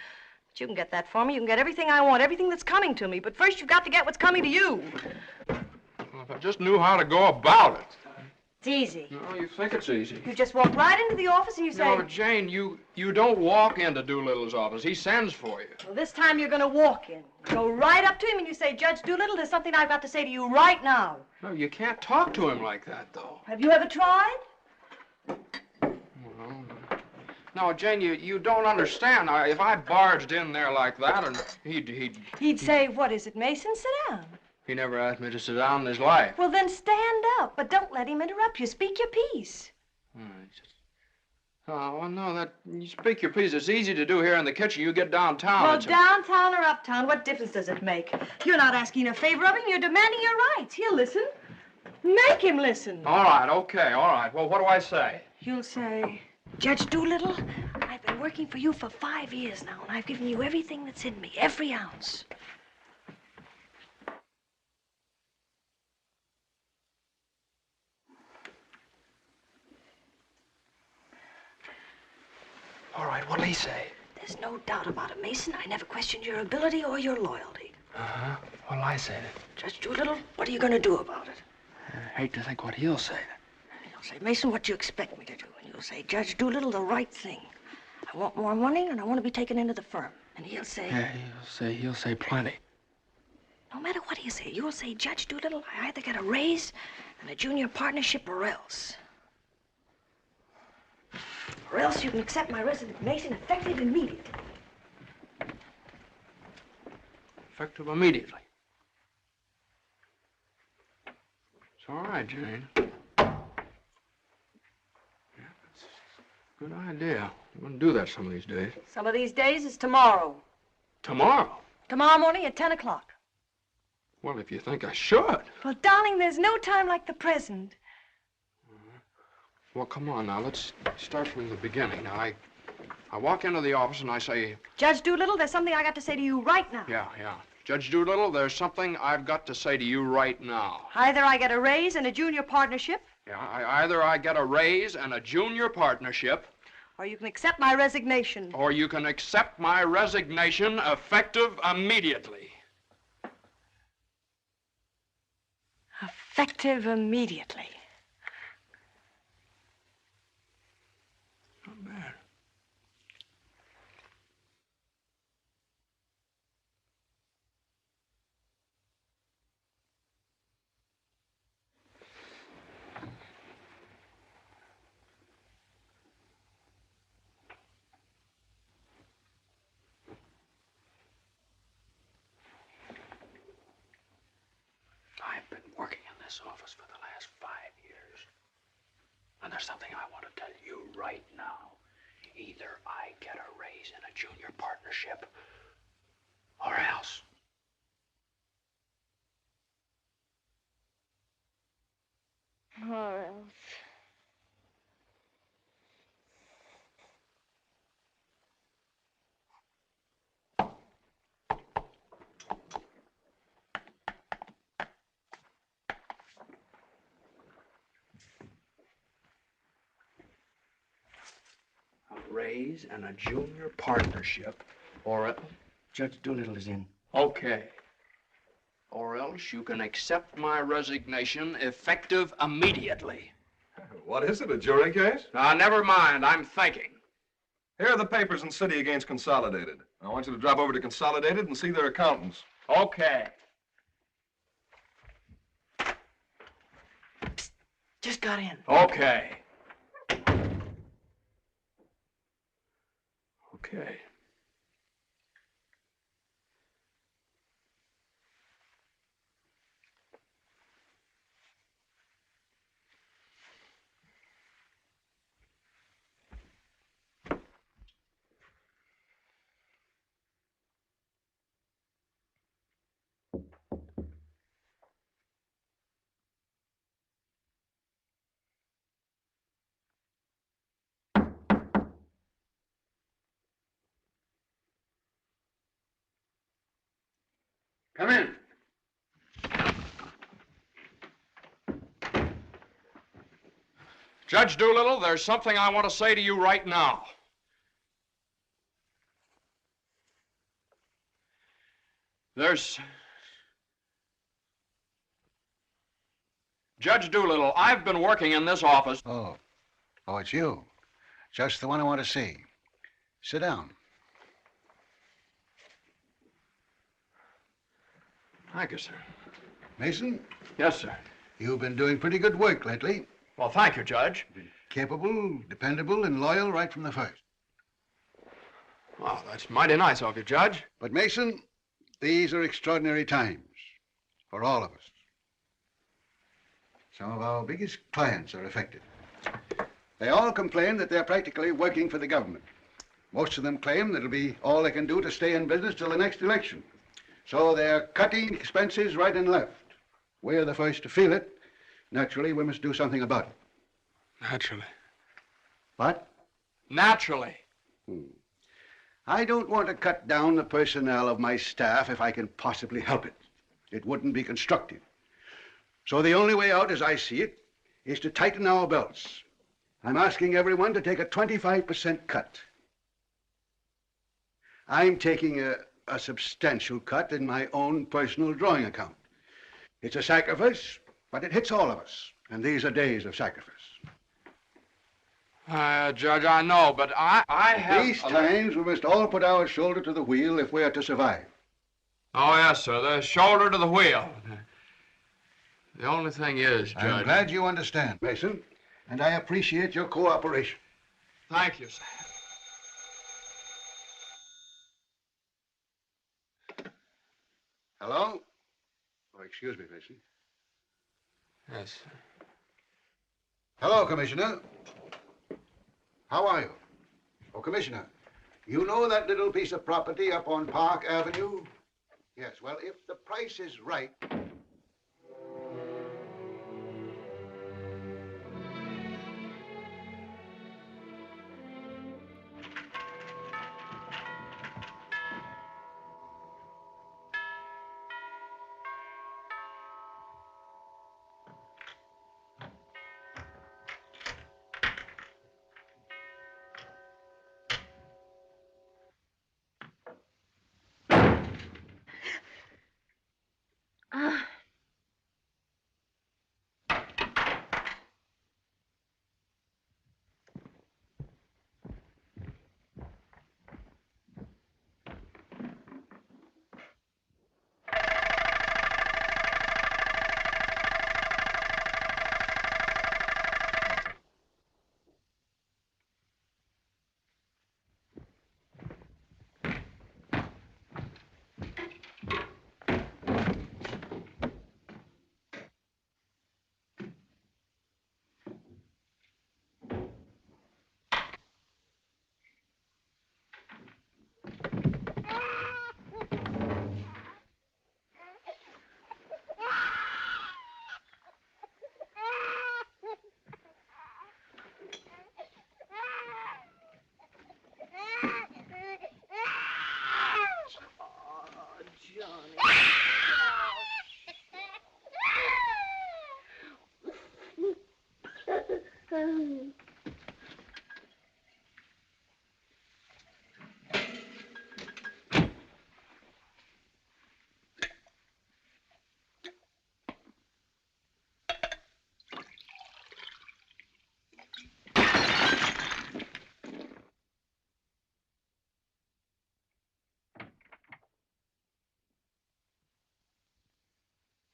But you can get that for me. You can get everything I want, everything that's coming to me. But first, you've got to get what's coming to you. Well, if I just knew how to go about it. It's easy. No, you think it's easy. You just walk right into the office and you say... No, Jane, you don't walk into Doolittle's office. He sends for you. Well, this time you're going to walk in. Go right up to him and you say, Judge Doolittle, there's something I've got to say to you right now. No, you can't talk to him like that, though. Have you ever tried? No, Jane, you don't understand. If I barged in there like that, and He'd say, what is it, Mason? Sit down. He never asked me to sit down in his life. Well, then stand up, but don't let him interrupt you. Speak your piece. Oh, well, no, you speak your piece. It's easy to do here in the kitchen. You get downtown. Well, downtown or uptown, what difference does it make? You're not asking a favor of him. You're demanding your rights. He'll listen. Make him listen. All right, okay, all right. Well, what do I say? You'll say, Judge Doolittle, I've been working for you for 5 years now, and I've given you everything that's in me, every ounce. All right, what'll he say? There's no doubt about it, Mason. I never questioned your ability or your loyalty. Uh-huh. What'll I say then? Judge Doolittle, what are you going to do about it? I hate to think what he'll say. He'll say, Mason, what do you expect me to do? And you'll say, Judge Doolittle, the right thing. I want more money, and I want to be taken into the firm. And he'll say... Yeah, he'll say plenty. No matter what he'll say, you'll say, Judge Doolittle, I either get a raise and a junior partnership or else. Or else you can accept my resignation effective immediately. Effective immediately. It's all right, Jane. Yeah, that's a good idea. I'm going to do that some of these days. Some of these days is tomorrow. Tomorrow? Tomorrow morning at 10 o'clock. Well, if you think I should. Well, darling, there's no time like the present. Well, come on now. Let's start from the beginning. Now, I walk into the office and I say... Judge Doolittle, there's something I got to say to you right now. Yeah. Judge Doolittle, there's something I've got to say to you right now. Either I get a raise and a junior partnership. Yeah, either I get a raise and a junior partnership. Or you can accept my resignation. Or you can accept my resignation effective immediately. Effective immediately. Not bad. I've been working in this office for the last 5 years. And there's something I want to tell you right now. Either I get a raise and a junior partnership, or else. Or else. A raise and a junior partnership, or else... Judge Doolittle is in. Okay. Or else you can accept my resignation effective immediately. What is it, a jury case? Now, never mind. I'm thinking. Here are the papers in City against Consolidated. I want you to drop over to Consolidated and see their accountants. Okay. Psst, just got in. Okay. Okay. Come in. Judge Doolittle, there's something I want to say to you right now. Judge Doolittle, I've been working in this office. Oh, it's you. Just the one I want to see. Sit down. Thank you, sir. Mason? Yes, sir. You've been doing pretty good work lately. Well, thank you, Judge. Capable, dependable, and loyal right from the first. Well, that's mighty nice of you, Judge. But, Mason, these are extraordinary times for all of us. Some of our biggest clients are affected. They all complain that they're practically working for the government. Most of them claim that it'll be all they can do to stay in business till the next election. So they're cutting expenses right and left. We're the first to feel it. Naturally, we must do something about it. Naturally. What? Naturally. I don't want to cut down the personnel of my staff if I can possibly help it. It wouldn't be constructive. So the only way out, as I see it, is to tighten our belts. I'm asking everyone to take a 25% cut. I'm taking a substantial cut in my own personal drawing account. It's a sacrifice, but it hits all of us, and these are days of sacrifice. Judge, I know, but I have... These times, we must all put our shoulder to the wheel if we are to survive. Oh, yes, sir. The shoulder to the wheel. The only thing is, Judge... I'm glad you understand, Mason, and I appreciate your cooperation. Thank you, sir. Hello? Oh, excuse me, Mason. Yes, sir. Hello, Commissioner. How are you? Oh, Commissioner, you know that little piece of property up on Park Avenue? Yes, well, if the price is right...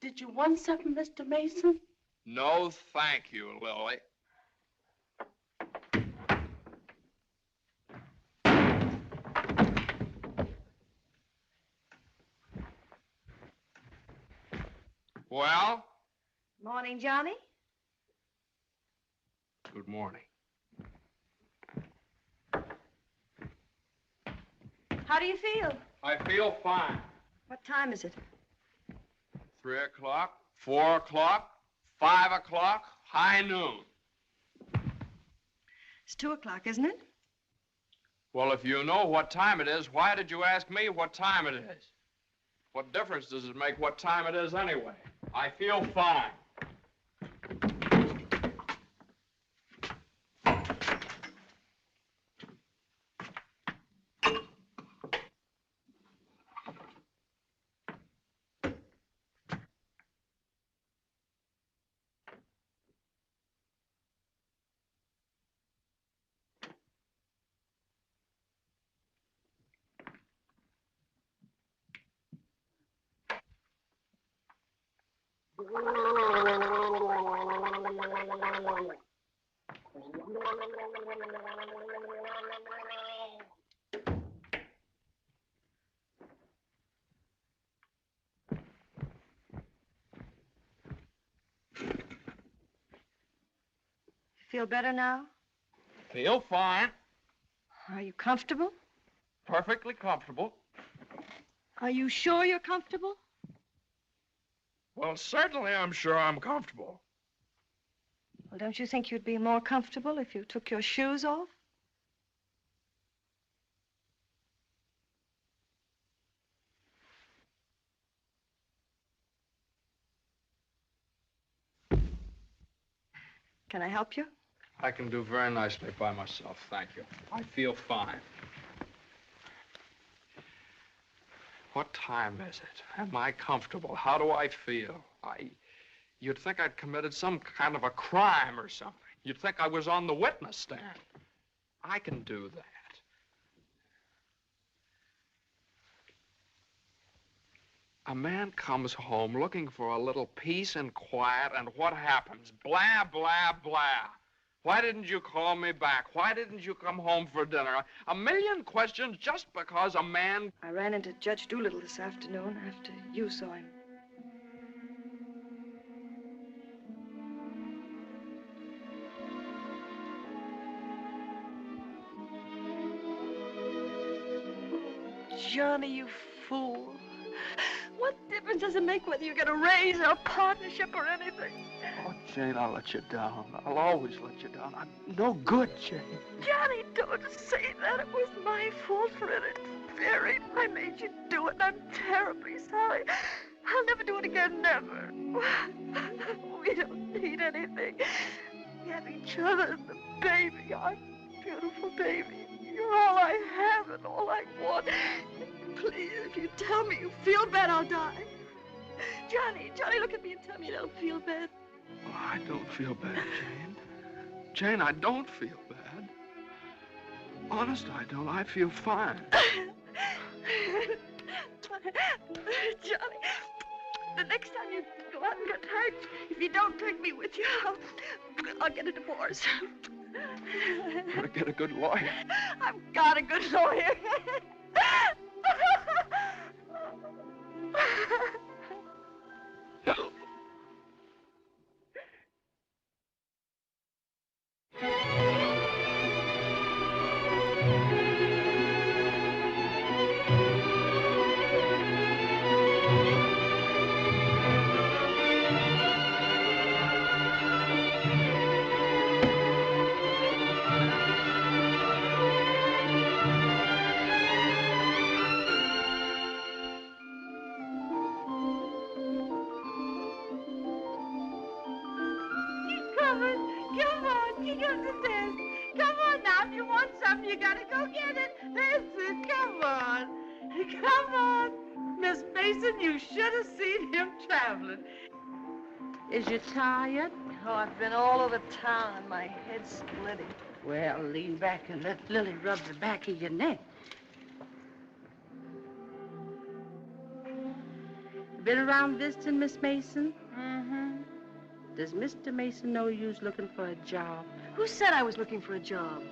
Did you want something, Mr. Mason? No, thank you, Lily. Well? Morning, Johnny. Good morning. How do you feel? I feel fine. What time is it? 3 o'clock, 4 o'clock, 5 o'clock, high noon. It's 2 o'clock, isn't it? Well, if you know what time it is, why did you ask me what time it is? What difference does it make what time it is anyway? I feel fine. Feel better now? Feel fine. Are you comfortable? Perfectly comfortable. Are you sure you're comfortable? Well, certainly I'm sure I'm comfortable. Well, don't you think you'd be more comfortable if you took your shoes off? Can I help you? I can do very nicely by myself, thank you. I feel fine. What time is it? Am I comfortable? How do I feel? You'd think I'd committed some kind of a crime or something. You'd think I was on the witness stand. I can do that. A man comes home looking for a little peace and quiet, and what happens? Blah, blah, blah. Why didn't you call me back? Why didn't you come home for dinner? A million questions just because a man... I ran into Judge Doolittle this afternoon after you saw him. Johnny, you fool. What difference does it make whether you get a raise or a partnership or anything? Oh, Jane, I'll let you down. I'll always let you down. I'm no good, Jane. Johnny, don't say that. It was my fault for it. It's buried. I made you do it, and I'm terribly sorry. I'll never do it again, never. We don't need anything. We have each other and the baby, our beautiful baby. You're all I have and all I want. Please, if you tell me you feel bad, I'll die. Johnny, look at me and tell me you don't feel bad. Oh, I don't feel bad, Jane. Jane, I don't feel bad. Honest, I don't. I feel fine. Johnny, the next time you go out and get hurt, if you don't take me with you, I'll get a divorce. You want to get a good lawyer? I've got a good lawyer. Is you tired? Oh, I've been all over town and my head's splitting. Well, lean back and let Lily rub the back of your neck. Been around visiting, Miss Mason? Mm-hmm. Does Mr. Mason know you's looking for a job? Who said I was looking for a job?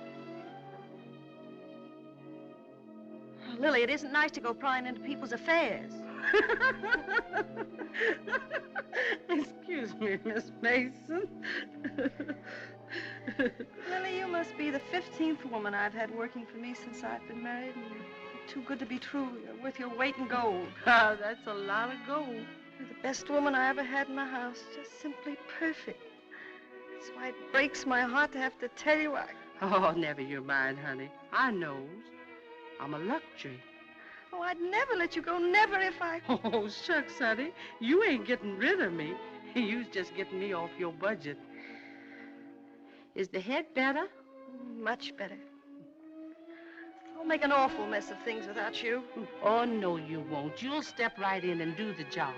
Oh, Lily, it isn't nice to go prying into people's affairs. Excuse me, Miss Mason. Lily, you must be the 15th woman I've had working for me since I've been married, and you're too good to be true. You're worth your weight in gold. Ah, that's a lot of gold. You're the best woman I ever had in my house. Just simply perfect. That's why it breaks my heart to have to tell you Oh, never you mind, honey. I knows. I'm a luxury. Oh, I'd never let you go, never if I... Oh, shucks, honey. You ain't getting rid of me. You's just getting me off your budget. Is the head better? Much better. I'll make an awful mess of things without you. Oh, no, you won't. You'll step right in and do the job.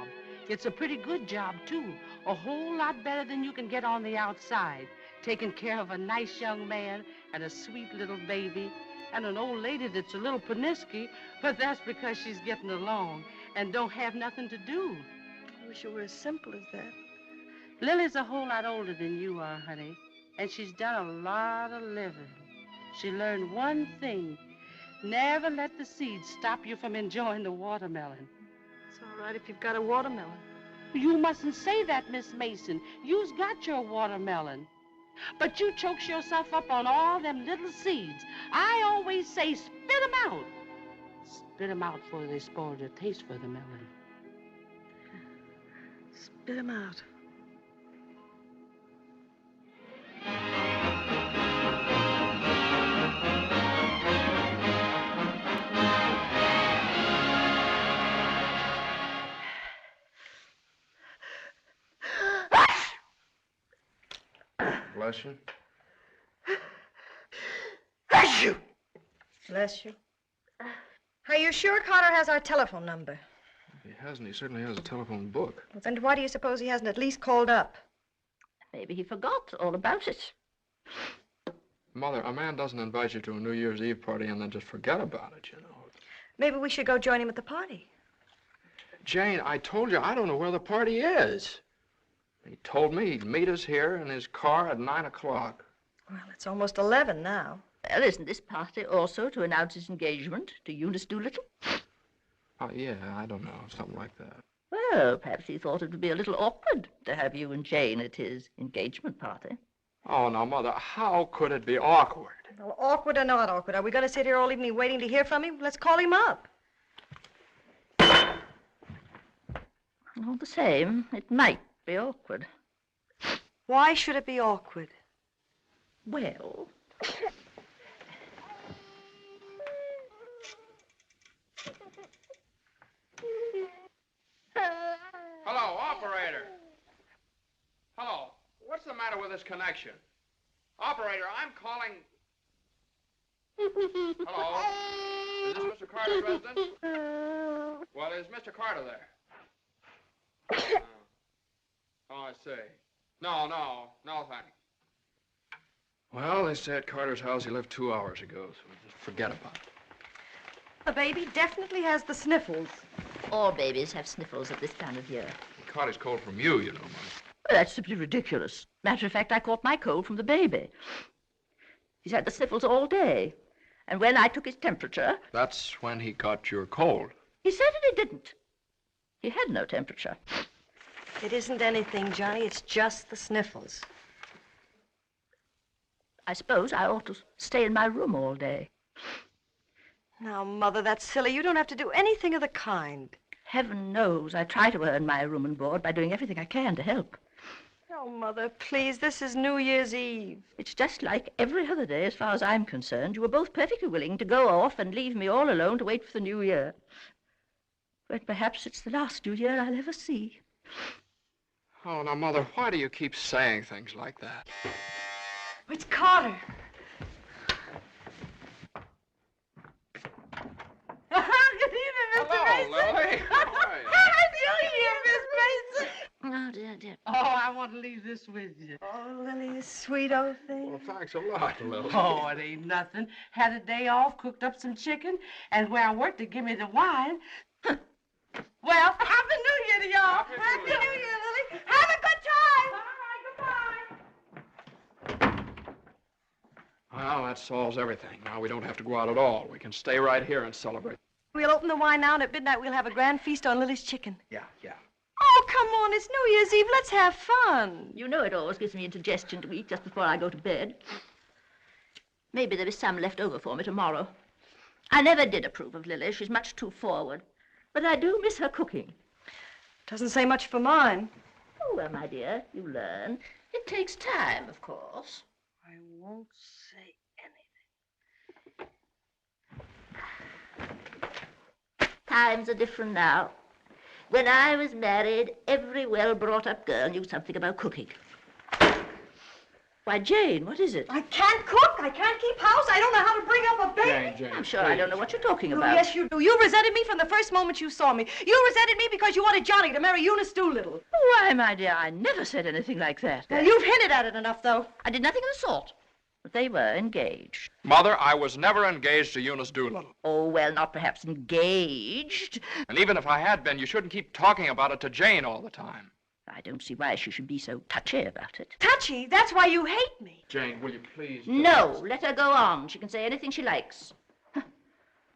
It's a pretty good job, too. A whole lot better than you can get on the outside. Taking care of a nice young man and a sweet little baby. And an old lady that's a little pernisky, but that's because she's getting along and don't have nothing to do. I wish it were as simple as that. Lily's a whole lot older than you are, honey, and she's done a lot of living. She learned one thing. Never let the seeds stop you from enjoying the watermelon. It's all right if you've got a watermelon. You mustn't say that, Miss Mason. You's got your watermelon. But you chokes yourself up on all them little seeds. I always say spit them out. Spit them out before they spoil your taste for the melon. Spit them out. Bless you. Bless you! Bless you. Are you sure Carter has our telephone number? If he hasn't, he certainly has a telephone book. And why do you suppose he hasn't at least called up? Maybe he forgot all about it. Mother, a man doesn't invite you to a New Year's Eve party and then just forget about it, you know. Maybe we should go join him at the party. Jane, I told you I don't know where the party is. He told me he'd meet us here in his car at 9 o'clock. Well, it's almost 11 now. Well, isn't this party also to announce his engagement to Eunice Doolittle? Oh, yeah, I don't know, something like that. Well, perhaps he thought it would be a little awkward to have you and Jane at his engagement party. Oh, now, Mother, how could it be awkward? Well, awkward or not awkward, are we going to sit here all evening waiting to hear from him? Let's call him up. All the same, it might be awkward. Why should it be awkward? Well... Hello, operator. Hello. What's the matter with this connection? Operator, I'm calling... Hello? Is this Mr. Carter's residence? Well, is Mr. Carter there? Oh, I see. No, thanks. Well, they say at Carter's house he left 2 hours ago, so just forget about it. The baby definitely has the sniffles. All babies have sniffles at this time of year. He caught his cold from you, you know, Mother. Well, that's simply ridiculous. Matter of fact, I caught my cold from the baby. He's had the sniffles all day. And when I took his temperature... That's when he caught your cold. He certainly didn't. He had no temperature. It isn't anything, Johnny. It's just the sniffles. I suppose I ought to stay in my room all day. Now, Mother, that's silly. You don't have to do anything of the kind. Heaven knows I try to earn my room and board by doing everything I can to help. Oh, Mother, please, this is New Year's Eve. It's just like every other day as far as I'm concerned. You were both perfectly willing to go off and leave me all alone to wait for the new year. But perhaps it's the last New Year I'll ever see. Oh, now, Mother, why do you keep saying things like that? It's Carter. Good evening, Mr. Mason. Lily. Happy New Year, Miss Mason. Oh, dear. Oh, I want to leave this with you. Oh, Lily, you sweet old thing. Well, thanks a lot, Lily. Oh, it ain't nothing. Had a day off, cooked up some chicken, and where I worked, they give me the wine. Well, Happy New Year to y'all. Happy New Year, Lily. Have a good time. Well, that solves everything. Now we don't have to go out at all. We can stay right here and celebrate. We'll open the wine now, and at midnight we'll have a grand feast on Lily's chicken. Yeah. Oh, come on. It's New Year's Eve. Let's have fun. You know it always gives me indigestion to eat just before I go to bed. Maybe there is some left over for me tomorrow. I never did approve of Lily. She's much too forward. But I do miss her cooking. Doesn't say much for mine. Oh, well, my dear, you learn. It takes time, of course. I won't say anything. Times are different now. When I was married, every well-brought-up girl knew something about cooking. Why, Jane, what is it? I can't cook. I can't keep house. I don't know how to bring up a baby. Jane, I'm sure I don't know what you're talking about. Oh, yes, you do. You resented me from the first moment you saw me. You resented me because you wanted Johnny to marry Eunice Doolittle. Why, my dear, I never said anything like that. Well, you've hinted at it enough, though. I did nothing of the sort. But they were engaged. Mother, I was never engaged to Eunice Doolittle. Oh, well, not perhaps engaged. And even if I had been, you shouldn't keep talking about it to Jane all the time. I don't see why she should be so touchy about it. Touchy? That's why you hate me. Jane, will you please... No, let her go on. She can say anything she likes.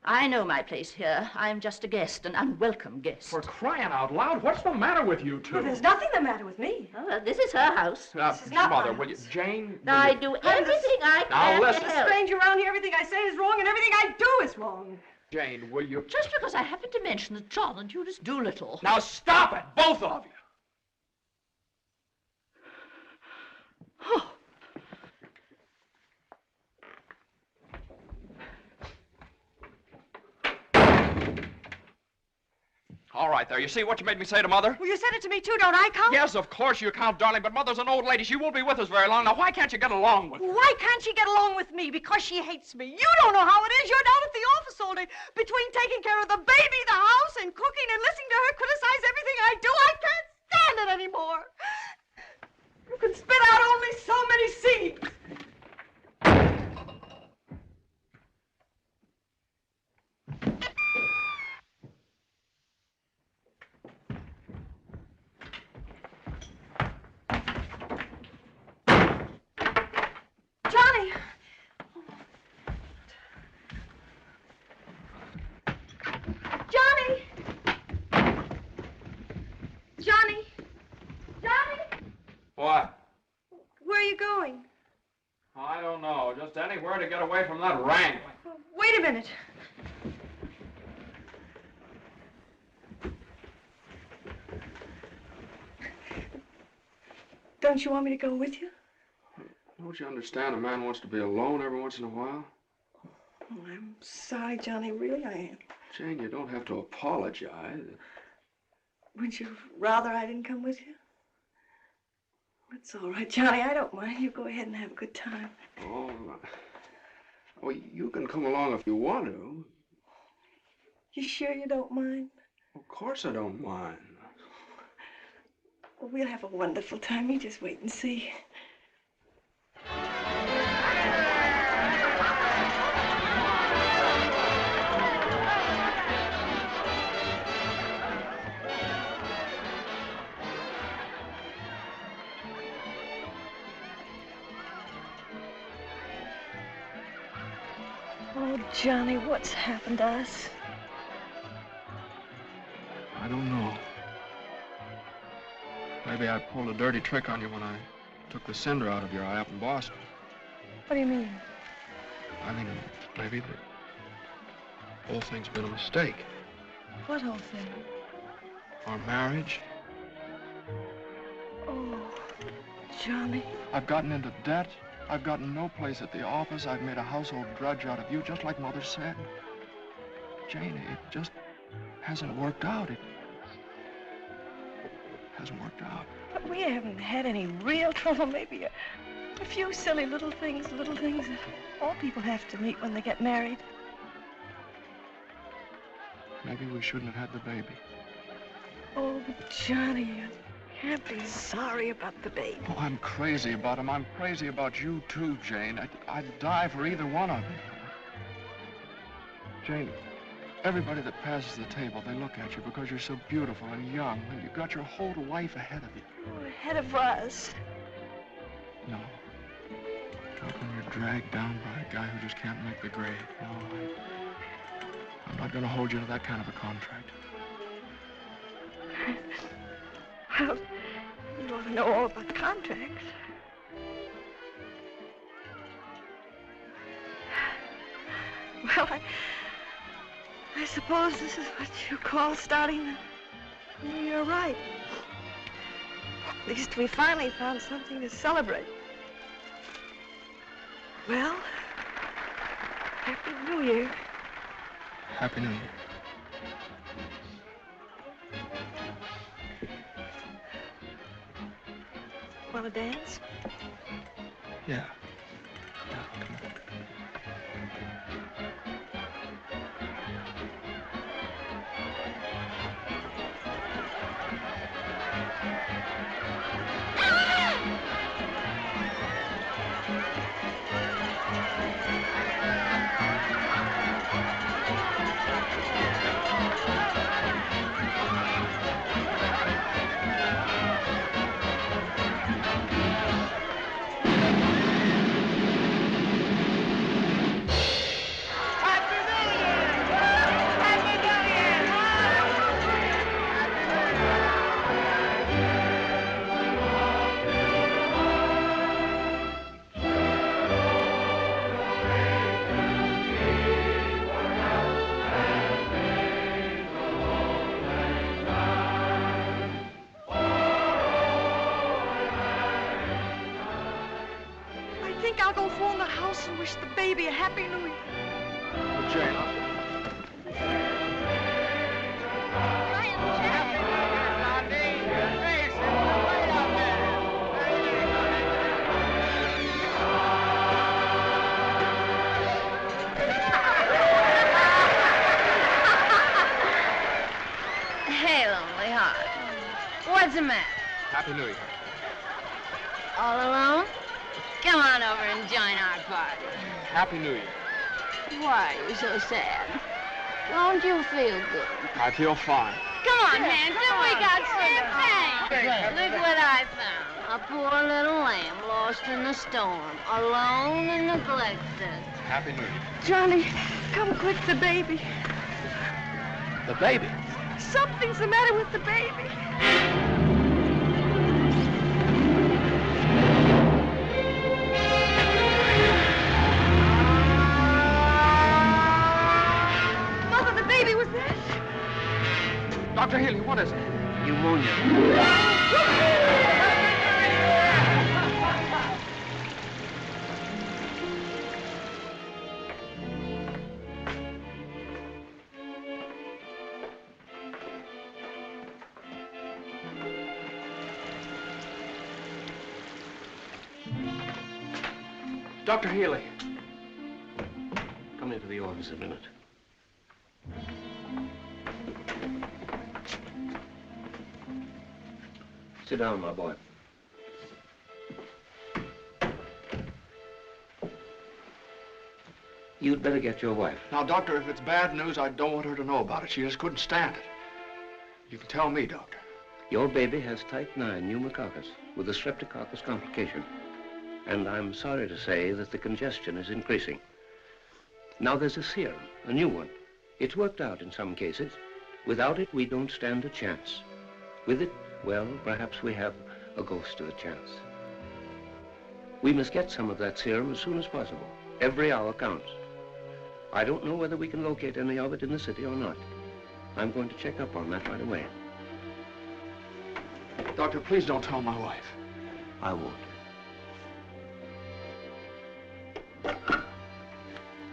I know my place here. I'm just a guest, an unwelcome guest. For crying out loud, what's the matter with you two? Well, there's nothing the matter with me. Oh, well, this is her house. This is not Mother, my will you... house. Jane, I do everything I can listen. to There's a help. stranger around here. Everything I say is wrong, and everything I do is wrong. Jane, will you... Just because I happened to mention that John and Eunice Doolittle. Now stop it, both of you. Oh. All right, there. You see what you made me say to Mother? Well, you said it to me, too. Don't I count? Yes, of course you count, darling, but Mother's an old lady. She won't be with us very long. Now, why can't you get along with her? Why can't she get along with me? Because she hates me. You don't know how it is. You're down at the office all day. Between taking care of the baby, the house, and cooking, and listening to her criticize everything I do, I can't stand it anymore. You can spit out only so many seeds. What? Where are you going? I don't know. Just anywhere to get away from that wrangling. Wait a minute. Don't you want me to go with you? Don't you understand? A man wants to be alone every once in a while. Oh, I'm sorry, Johnny. Really, I am. Jane, you don't have to apologize. Would you rather I didn't come with you? It's all right, Johnny. I don't mind. You go ahead and have a good time. Oh, well, you can come along if you want to. You sure you don't mind? Of course I don't mind. Well, we'll have a wonderful time. You just wait and see. Oh, Johnny, what's happened to us? I don't know. Maybe I pulled a dirty trick on you when I took the cinder out of your eye up in Boston. What do you mean? I mean, maybe the whole thing's been a mistake. What whole thing? Our marriage. Oh, Johnny. I've gotten into debt. I've gotten no place at the office. I've made a household drudge out of you, just like Mother said. Jane, it just hasn't worked out. It hasn't worked out. But we haven't had any real trouble. Maybe a few silly little things that all people have to meet when they get married. Maybe we shouldn't have had the baby. Oh, Johnny, you can't be sorry about the baby. Oh, I'm crazy about him. I'm crazy about you, too, Jane. I'd die for either one of you. Jane, everybody that passes the table, they look at you because you're so beautiful and young, and you've got your whole life ahead of you. Oh, ahead of us. No. Not when you're dragged down by a guy who just can't make the grade. No, I'm not going to hold you to that kind of a contract. Well, you ought to know all about contracts. Well, I suppose this is what you call starting the new year right. At least we finally found something to celebrate. Well, Happy New Year. Happy New Year. Want to dance? Yeah. I'll go phone the house and wish the baby a Happy New Year. Jane, Hey, lonely heart. What's the matter? Happy New Year. All alone? Come on over and join our party. Happy New Year. Why are you so sad? Don't you feel good? I feel fine. Come on, handsome, we got champagne. Look what I found. A poor little lamb lost in the storm, alone and neglected. Happy New Year. Johnny, come quick, the baby. The baby? Something's the matter with the baby. Dr. Healy, what is it? Pneumonia. Dr. Healy. Come into the office a minute. Sit down, my boy. You'd better get your wife. Now, Doctor, if it's bad news, I don't want her to know about it. She just couldn't stand it. You can tell me, Doctor. Your baby has type 9 pneumococcus with a streptococcus complication. And I'm sorry to say that the congestion is increasing. Now there's a serum, a new one. It's worked out in some cases. Without it, we don't stand a chance. With it, well, perhaps we have a ghost of a chance. We must get some of that serum as soon as possible. Every hour counts. I don't know whether we can locate any of it in the city or not. I'm going to check up on that right away. Doctor, please don't tell my wife. I won't.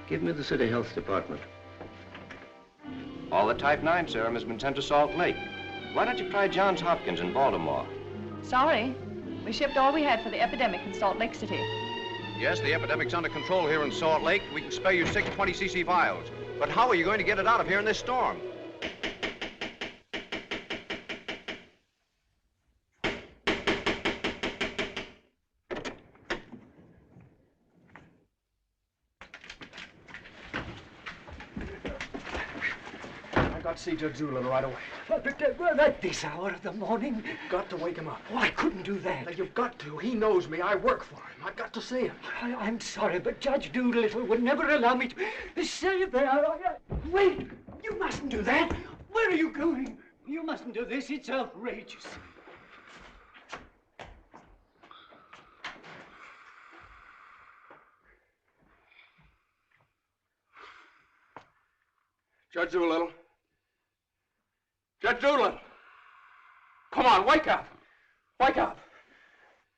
Give me the city health department. All the type 9 serum has been sent to Salt Lake. Why don't you try Johns Hopkins in Baltimore? Sorry. We shipped all we had for the epidemic in Salt Lake City. Yes, the epidemic's under control here in Salt Lake. We can spare you 6 20cc vials. But how are you going to get it out of here in this storm? I got to see Judge Doolittle right away. But at this hour of the morning? You've got to wake him up. Oh, I couldn't do that. Now, you've got to. He knows me. I work for him. I've got to see him. I'm sorry, but Judge Doolittle would never allow me to say there. Wait! You mustn't do that. Where are you going? You mustn't do this. It's outrageous. Judge Doolittle. Judge Doolittle! Come on, wake up! Wake up!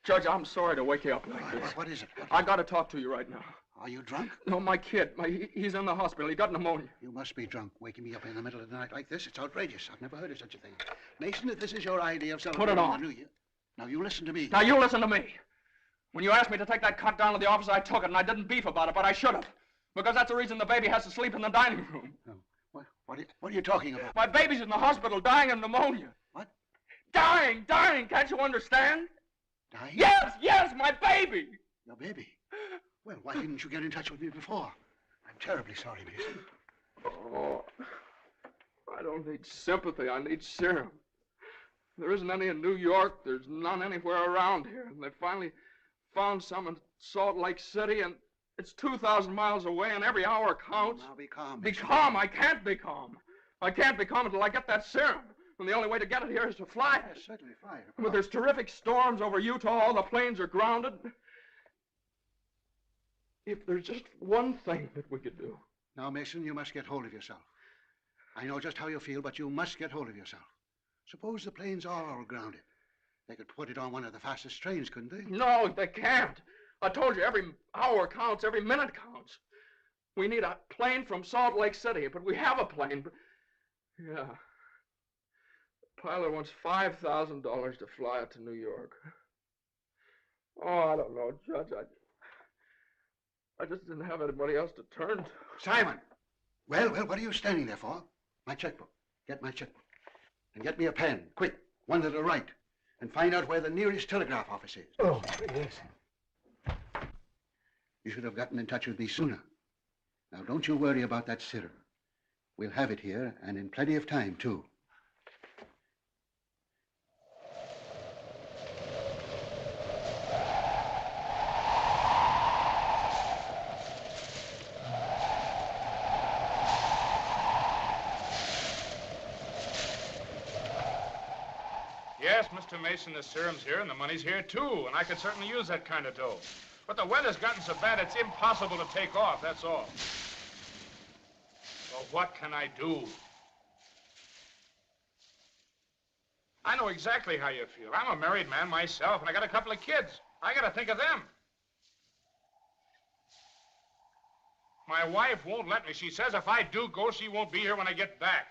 Judge, I'm sorry to wake you up like this. What is it? I got to talk to you right now. Are you drunk? No, my kid. He's in the hospital. He got pneumonia. You must be drunk, waking me up in the middle of the night like this. It's outrageous. I've never heard of such a thing. Mason, if this is your idea of celebrating on. the New Year, now you listen to me. Now you listen to me. When you asked me to take that cut down to the office, I took it, and I didn't beef about it, but I should have. Because that's the reason the baby has to sleep in the dining room. No. What are you talking about? My baby's in the hospital dying of pneumonia. What? Dying! Can't you understand? Dying? Yes, my baby! Your baby? Well, why didn't you get in touch with me before? I'm terribly sorry, Mason. Oh, I don't need sympathy. I need serum. There isn't any in New York. There's none anywhere around here. And they finally found some in Salt Lake City, and it's 2,000 miles away, and every hour counts. Now be calm. Be calm. I can't be calm. I can't be calm until I get that serum. And the only way to get it here is to fly it. Yes, certainly fly it. But there's terrific storms over Utah. All the planes are grounded. If there's just one thing that we could do. Now, Mason, you must get hold of yourself. I know just how you feel, but you must get hold of yourself. Suppose the planes are all grounded. They could put it on one of the fastest trains, couldn't they? No, they can't. I told you, every hour counts, every minute counts. We need a plane from Salt Lake City, but we have a plane. But yeah. The pilot wants $5,000 to fly it to New York. Oh, I don't know, Judge. I just didn't have anybody else to turn to. Simon! Well, what are you standing there for? My checkbook. Get my checkbook. And get me a pen, quick, one that'll write. And find out where the nearest telegraph office is. Oh, yes. You should have gotten in touch with me sooner. Now, don't you worry about that serum. We'll have it here, and in plenty of time, too. Yes, Mr. Mason, the serum's here and the money's here, too, and I could certainly use that kind of dough. But the weather's gotten so bad it's impossible to take off, that's all. Well, what can I do? I know exactly how you feel. I'm a married man myself, and I got a couple of kids. I gotta think of them. My wife won't let me. She says if I do go, she won't be here when I get back.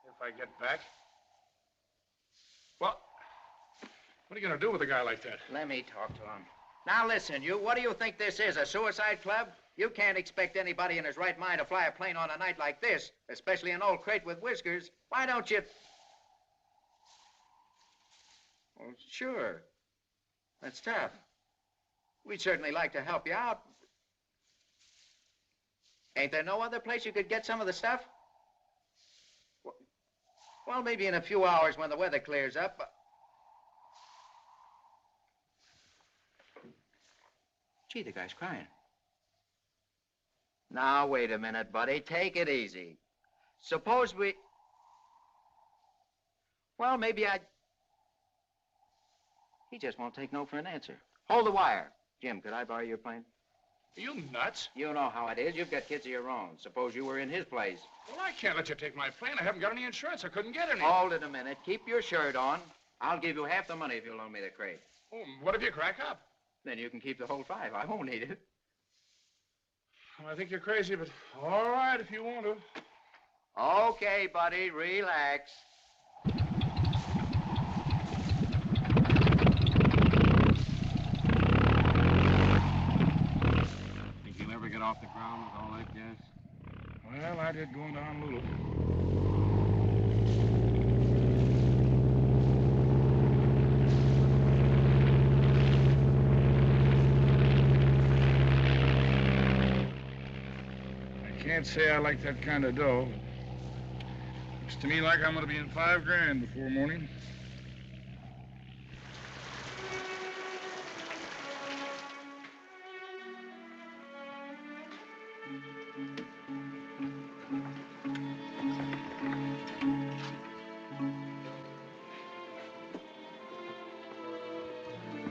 If I get back? Well, what are you gonna do with a guy like that? Let me talk to him. Now listen, you, what do you think this is, a suicide club? You can't expect anybody in his right mind to fly a plane on a night like this, especially an old crate with whiskers. Why don't you... Well, sure. That's tough. We'd certainly like to help you out. Ain't there no other place you could get some of the stuff? Well, maybe in a few hours when the weather clears up. Gee, the guy's crying. Now, wait a minute, buddy. Take it easy. Suppose we... Well, maybe I... He just won't take no for an answer. Hold the wire. Jim, could I borrow your plane? Are you nuts? You know how it is. You've got kids of your own. Suppose you were in his place. Well, I can't let you take my plane. I haven't got any insurance. I couldn't get any. Hold it a minute. Keep your shirt on. I'll give you half the money if you'll loan me the crate. Oh, what if you crack up? Then you can keep the whole 5. I won't need it. Well, I think you're crazy, but all right if you want to. Okay, buddy. Relax. Think you'll ever get off the ground with all that gas? Well, I did going down a little. I can't say I like that kind of dough. Looks to me like I'm going to be in $5 grand before morning.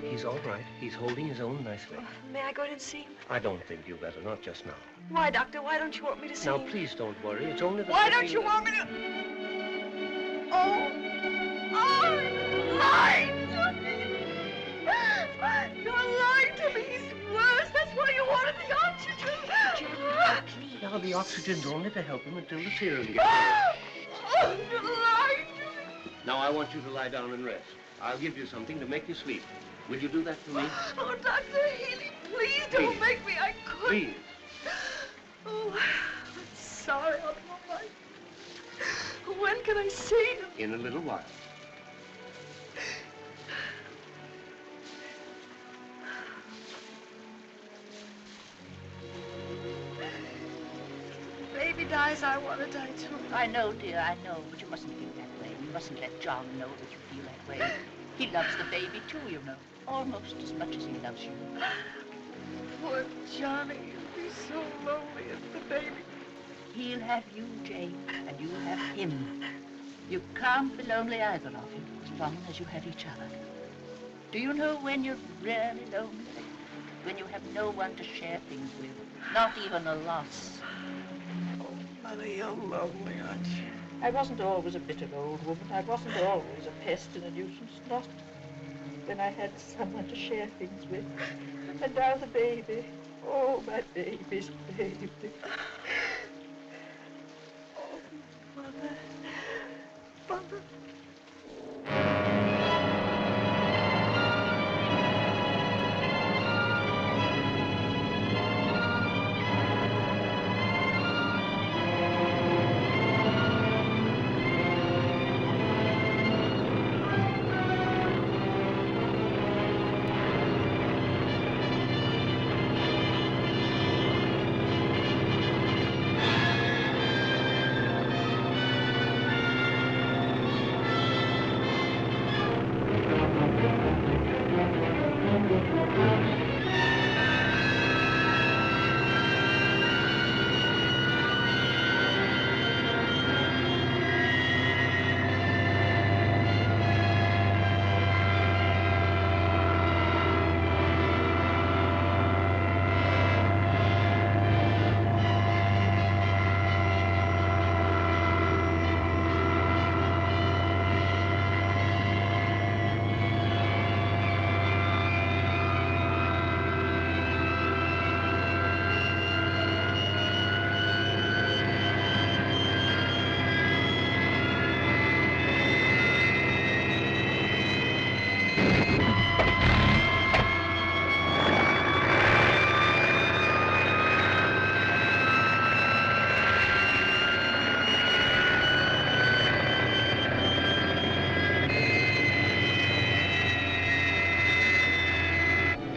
He's all right. He's holding his own nicely. May I go in and see him? I don't think you better, not just now. Why, Doctor? Why don't you want me to see Now, him? please don't worry. It's only the... Why don't you want me to... Oh, you lied to me. You're lying to me. He's worse. That's why you wanted the oxygen. Now, the oxygen's only to help him until the serum gets there. Oh, you lied to me. Now, I want you to lie down and rest. I'll give you something to make you sleep. Will you do that for me? Oh, Dr. Healy, please don't make me. I couldn't. Please. Oh, I'm sorry. I'll be all right. When can I see him? In a little while. If the baby dies, I want to die too. I know, dear, I know, but you mustn't feel that way. You mustn't let John know that you feel that way. He loves the baby, too, you know. Almost as much as he loves you. Poor Johnny. He'll be so lonely as the baby. He'll have you, Jane, and you'll have him. You can't be lonely either of you, as long as you have each other. Do you know when you're really lonely? When you have no one to share things with, not even a loss. Oh, Mother, you're lonely, aren't you? I wasn't always a bitter old woman. I wasn't always a pest and a nuisance. Not when I had someone to share things with. And now the baby. Oh, my baby's baby. Oh, Mother. Mother.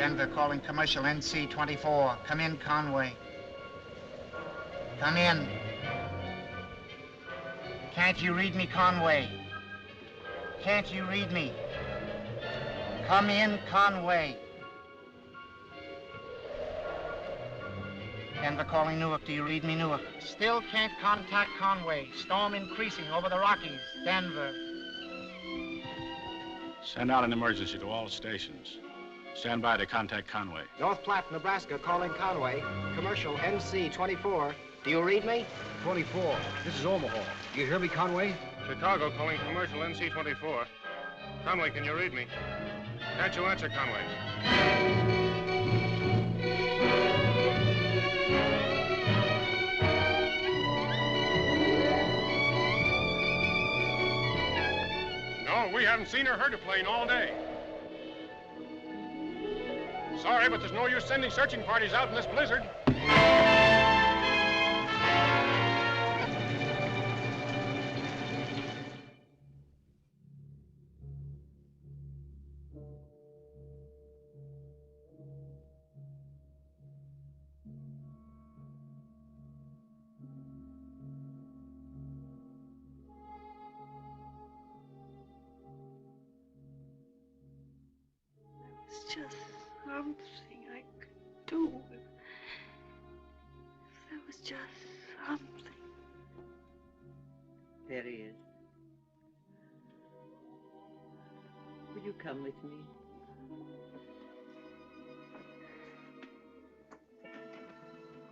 Denver calling commercial NC 24. Come in, Conway. Come in. Can't you read me, Conway? Can't you read me? Come in, Conway. Denver calling Newark. Do you read me, Newark? Still can't contact Conway. Storm increasing over the Rockies. Denver. Send out an emergency to all stations. Stand by to contact Conway. North Platte, Nebraska, calling Conway. Commercial NC 24. Do you read me? 24. This is Omaha. Do you hear me, Conway? Chicago calling commercial NC 24. Conway, can you read me? Can't you answer, Conway? No, we haven't seen or heard a plane all day. Sorry, but there's no use sending searching parties out in this blizzard. It's just something I could do. If there was just something. There he is. Will you come with me?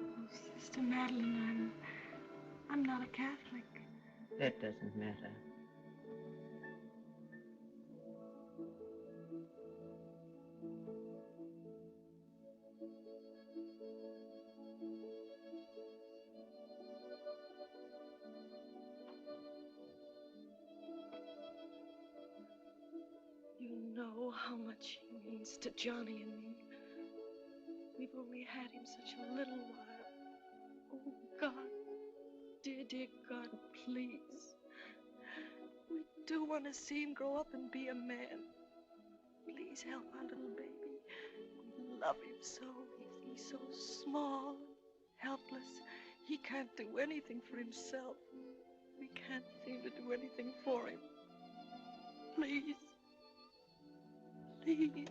Oh, Sister Madeline, I'm not a Catholic. That doesn't matter. You know how much he means to Johnny and me. We've only had him such a little while. Oh, God, dear, dear God, please. We do want to see him grow up and be a man. Please help our little baby. We love him so. He's so small, helpless. He can't do anything for himself. We can't seem to do anything for him. Please. Please. Please.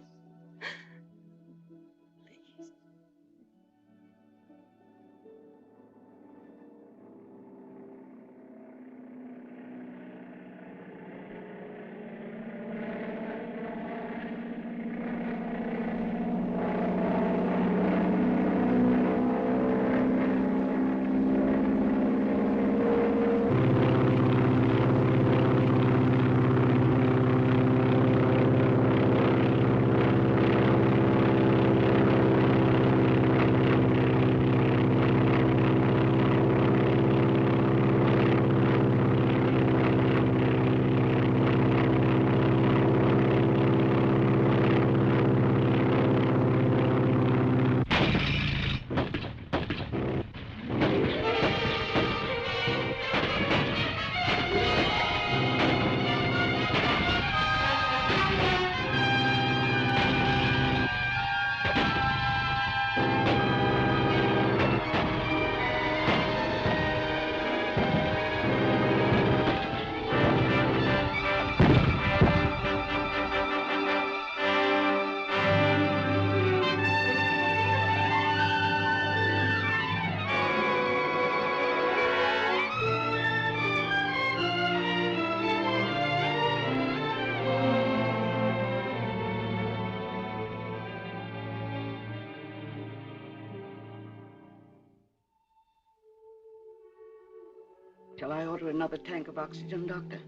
Shall I order another tank of oxygen, Doctor?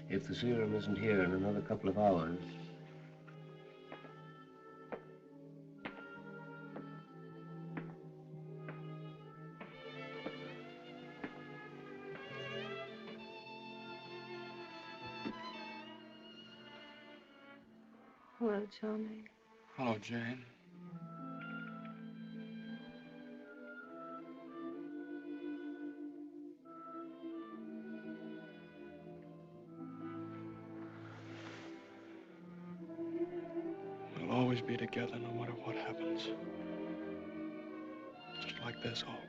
If the serum isn't here in another couple of hours. Hello, Johnny. Hello, Jane. always be together no matter what happens. Just like this always.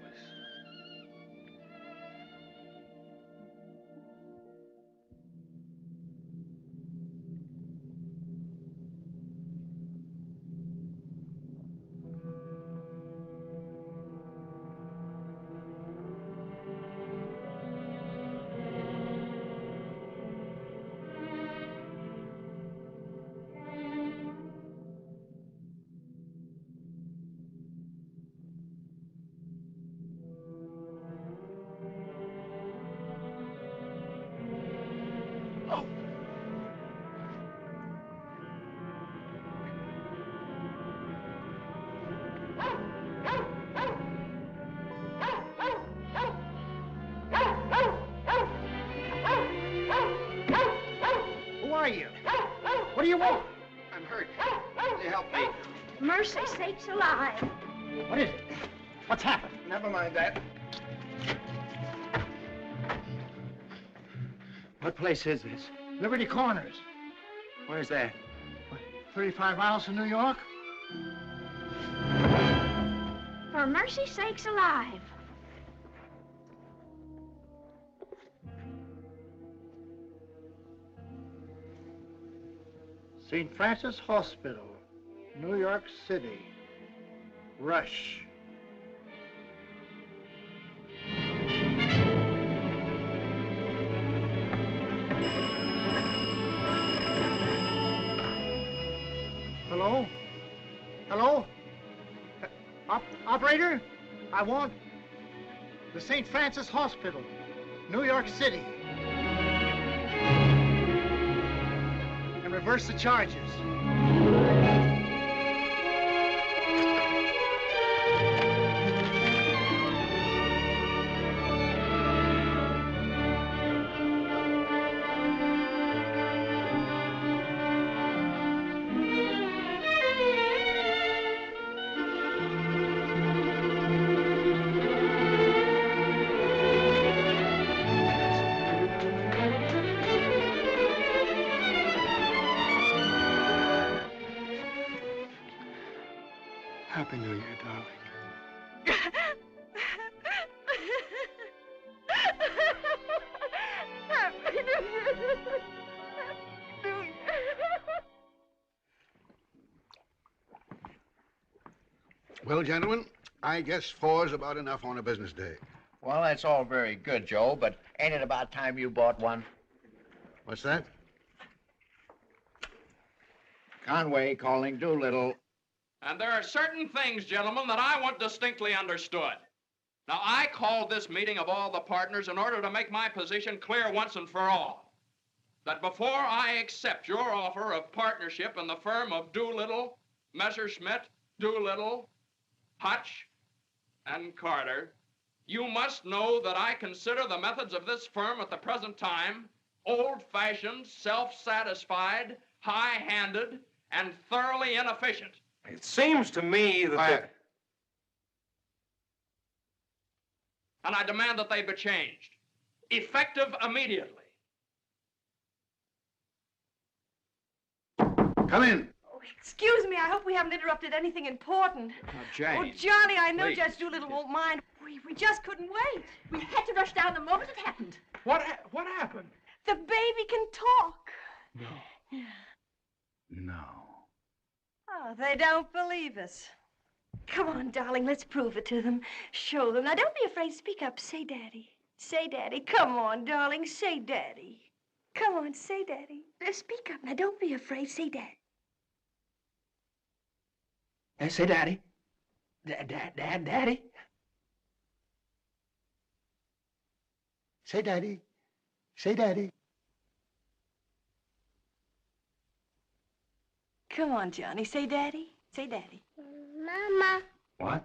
What do you want? I'm hurt. Can you help me? Mercy sakes alive. What is it? What's happened? Never mind that. What place is this? Liberty Corners. Where's that? 35 miles from New York? For mercy sakes alive. St. Francis Hospital, New York City. Rush. Hello? Hello? Operator? I want the St. Francis Hospital, New York City. And reverse the charges. Happy New Year, darling. Happy New Year. New Year. Well, gentlemen, I guess 4 is about enough on a business day. Well, that's all very good, Joe, but ain't it about time you bought one? What's that? Conway calling Doolittle. And there are certain things, gentlemen, that I want distinctly understood. Now, I called this meeting of all the partners in order to make my position clear once and for all. That before I accept your offer of partnership in the firm of Doolittle, Messerschmitt, Doolittle, Hutch, and Carter, you must know that I consider the methods of this firm at the present time old-fashioned, self-satisfied, high-handed, and thoroughly inefficient. It seems to me that... And I demand that they be changed, effective immediately. Come in. Oh, excuse me, I hope we haven't interrupted anything important. Jane. Oh, Johnny, I know Please. Judge Doolittle won't mind. We just couldn't wait. We had to rush down the moment it happened. What happened? The baby can talk. No. No. Oh, they don't believe us. Come on, darling, let's prove it to them. Show them. Now, don't be afraid. Speak up. Say Daddy. Say Daddy. Come on, darling. Say Daddy. Come on, say Daddy. Speak up. Now, don't be afraid. Say Daddy. Say Daddy. Daddy. Say Daddy. Say Daddy. Come on, Johnny. Say Daddy. Say Daddy. Mama. What?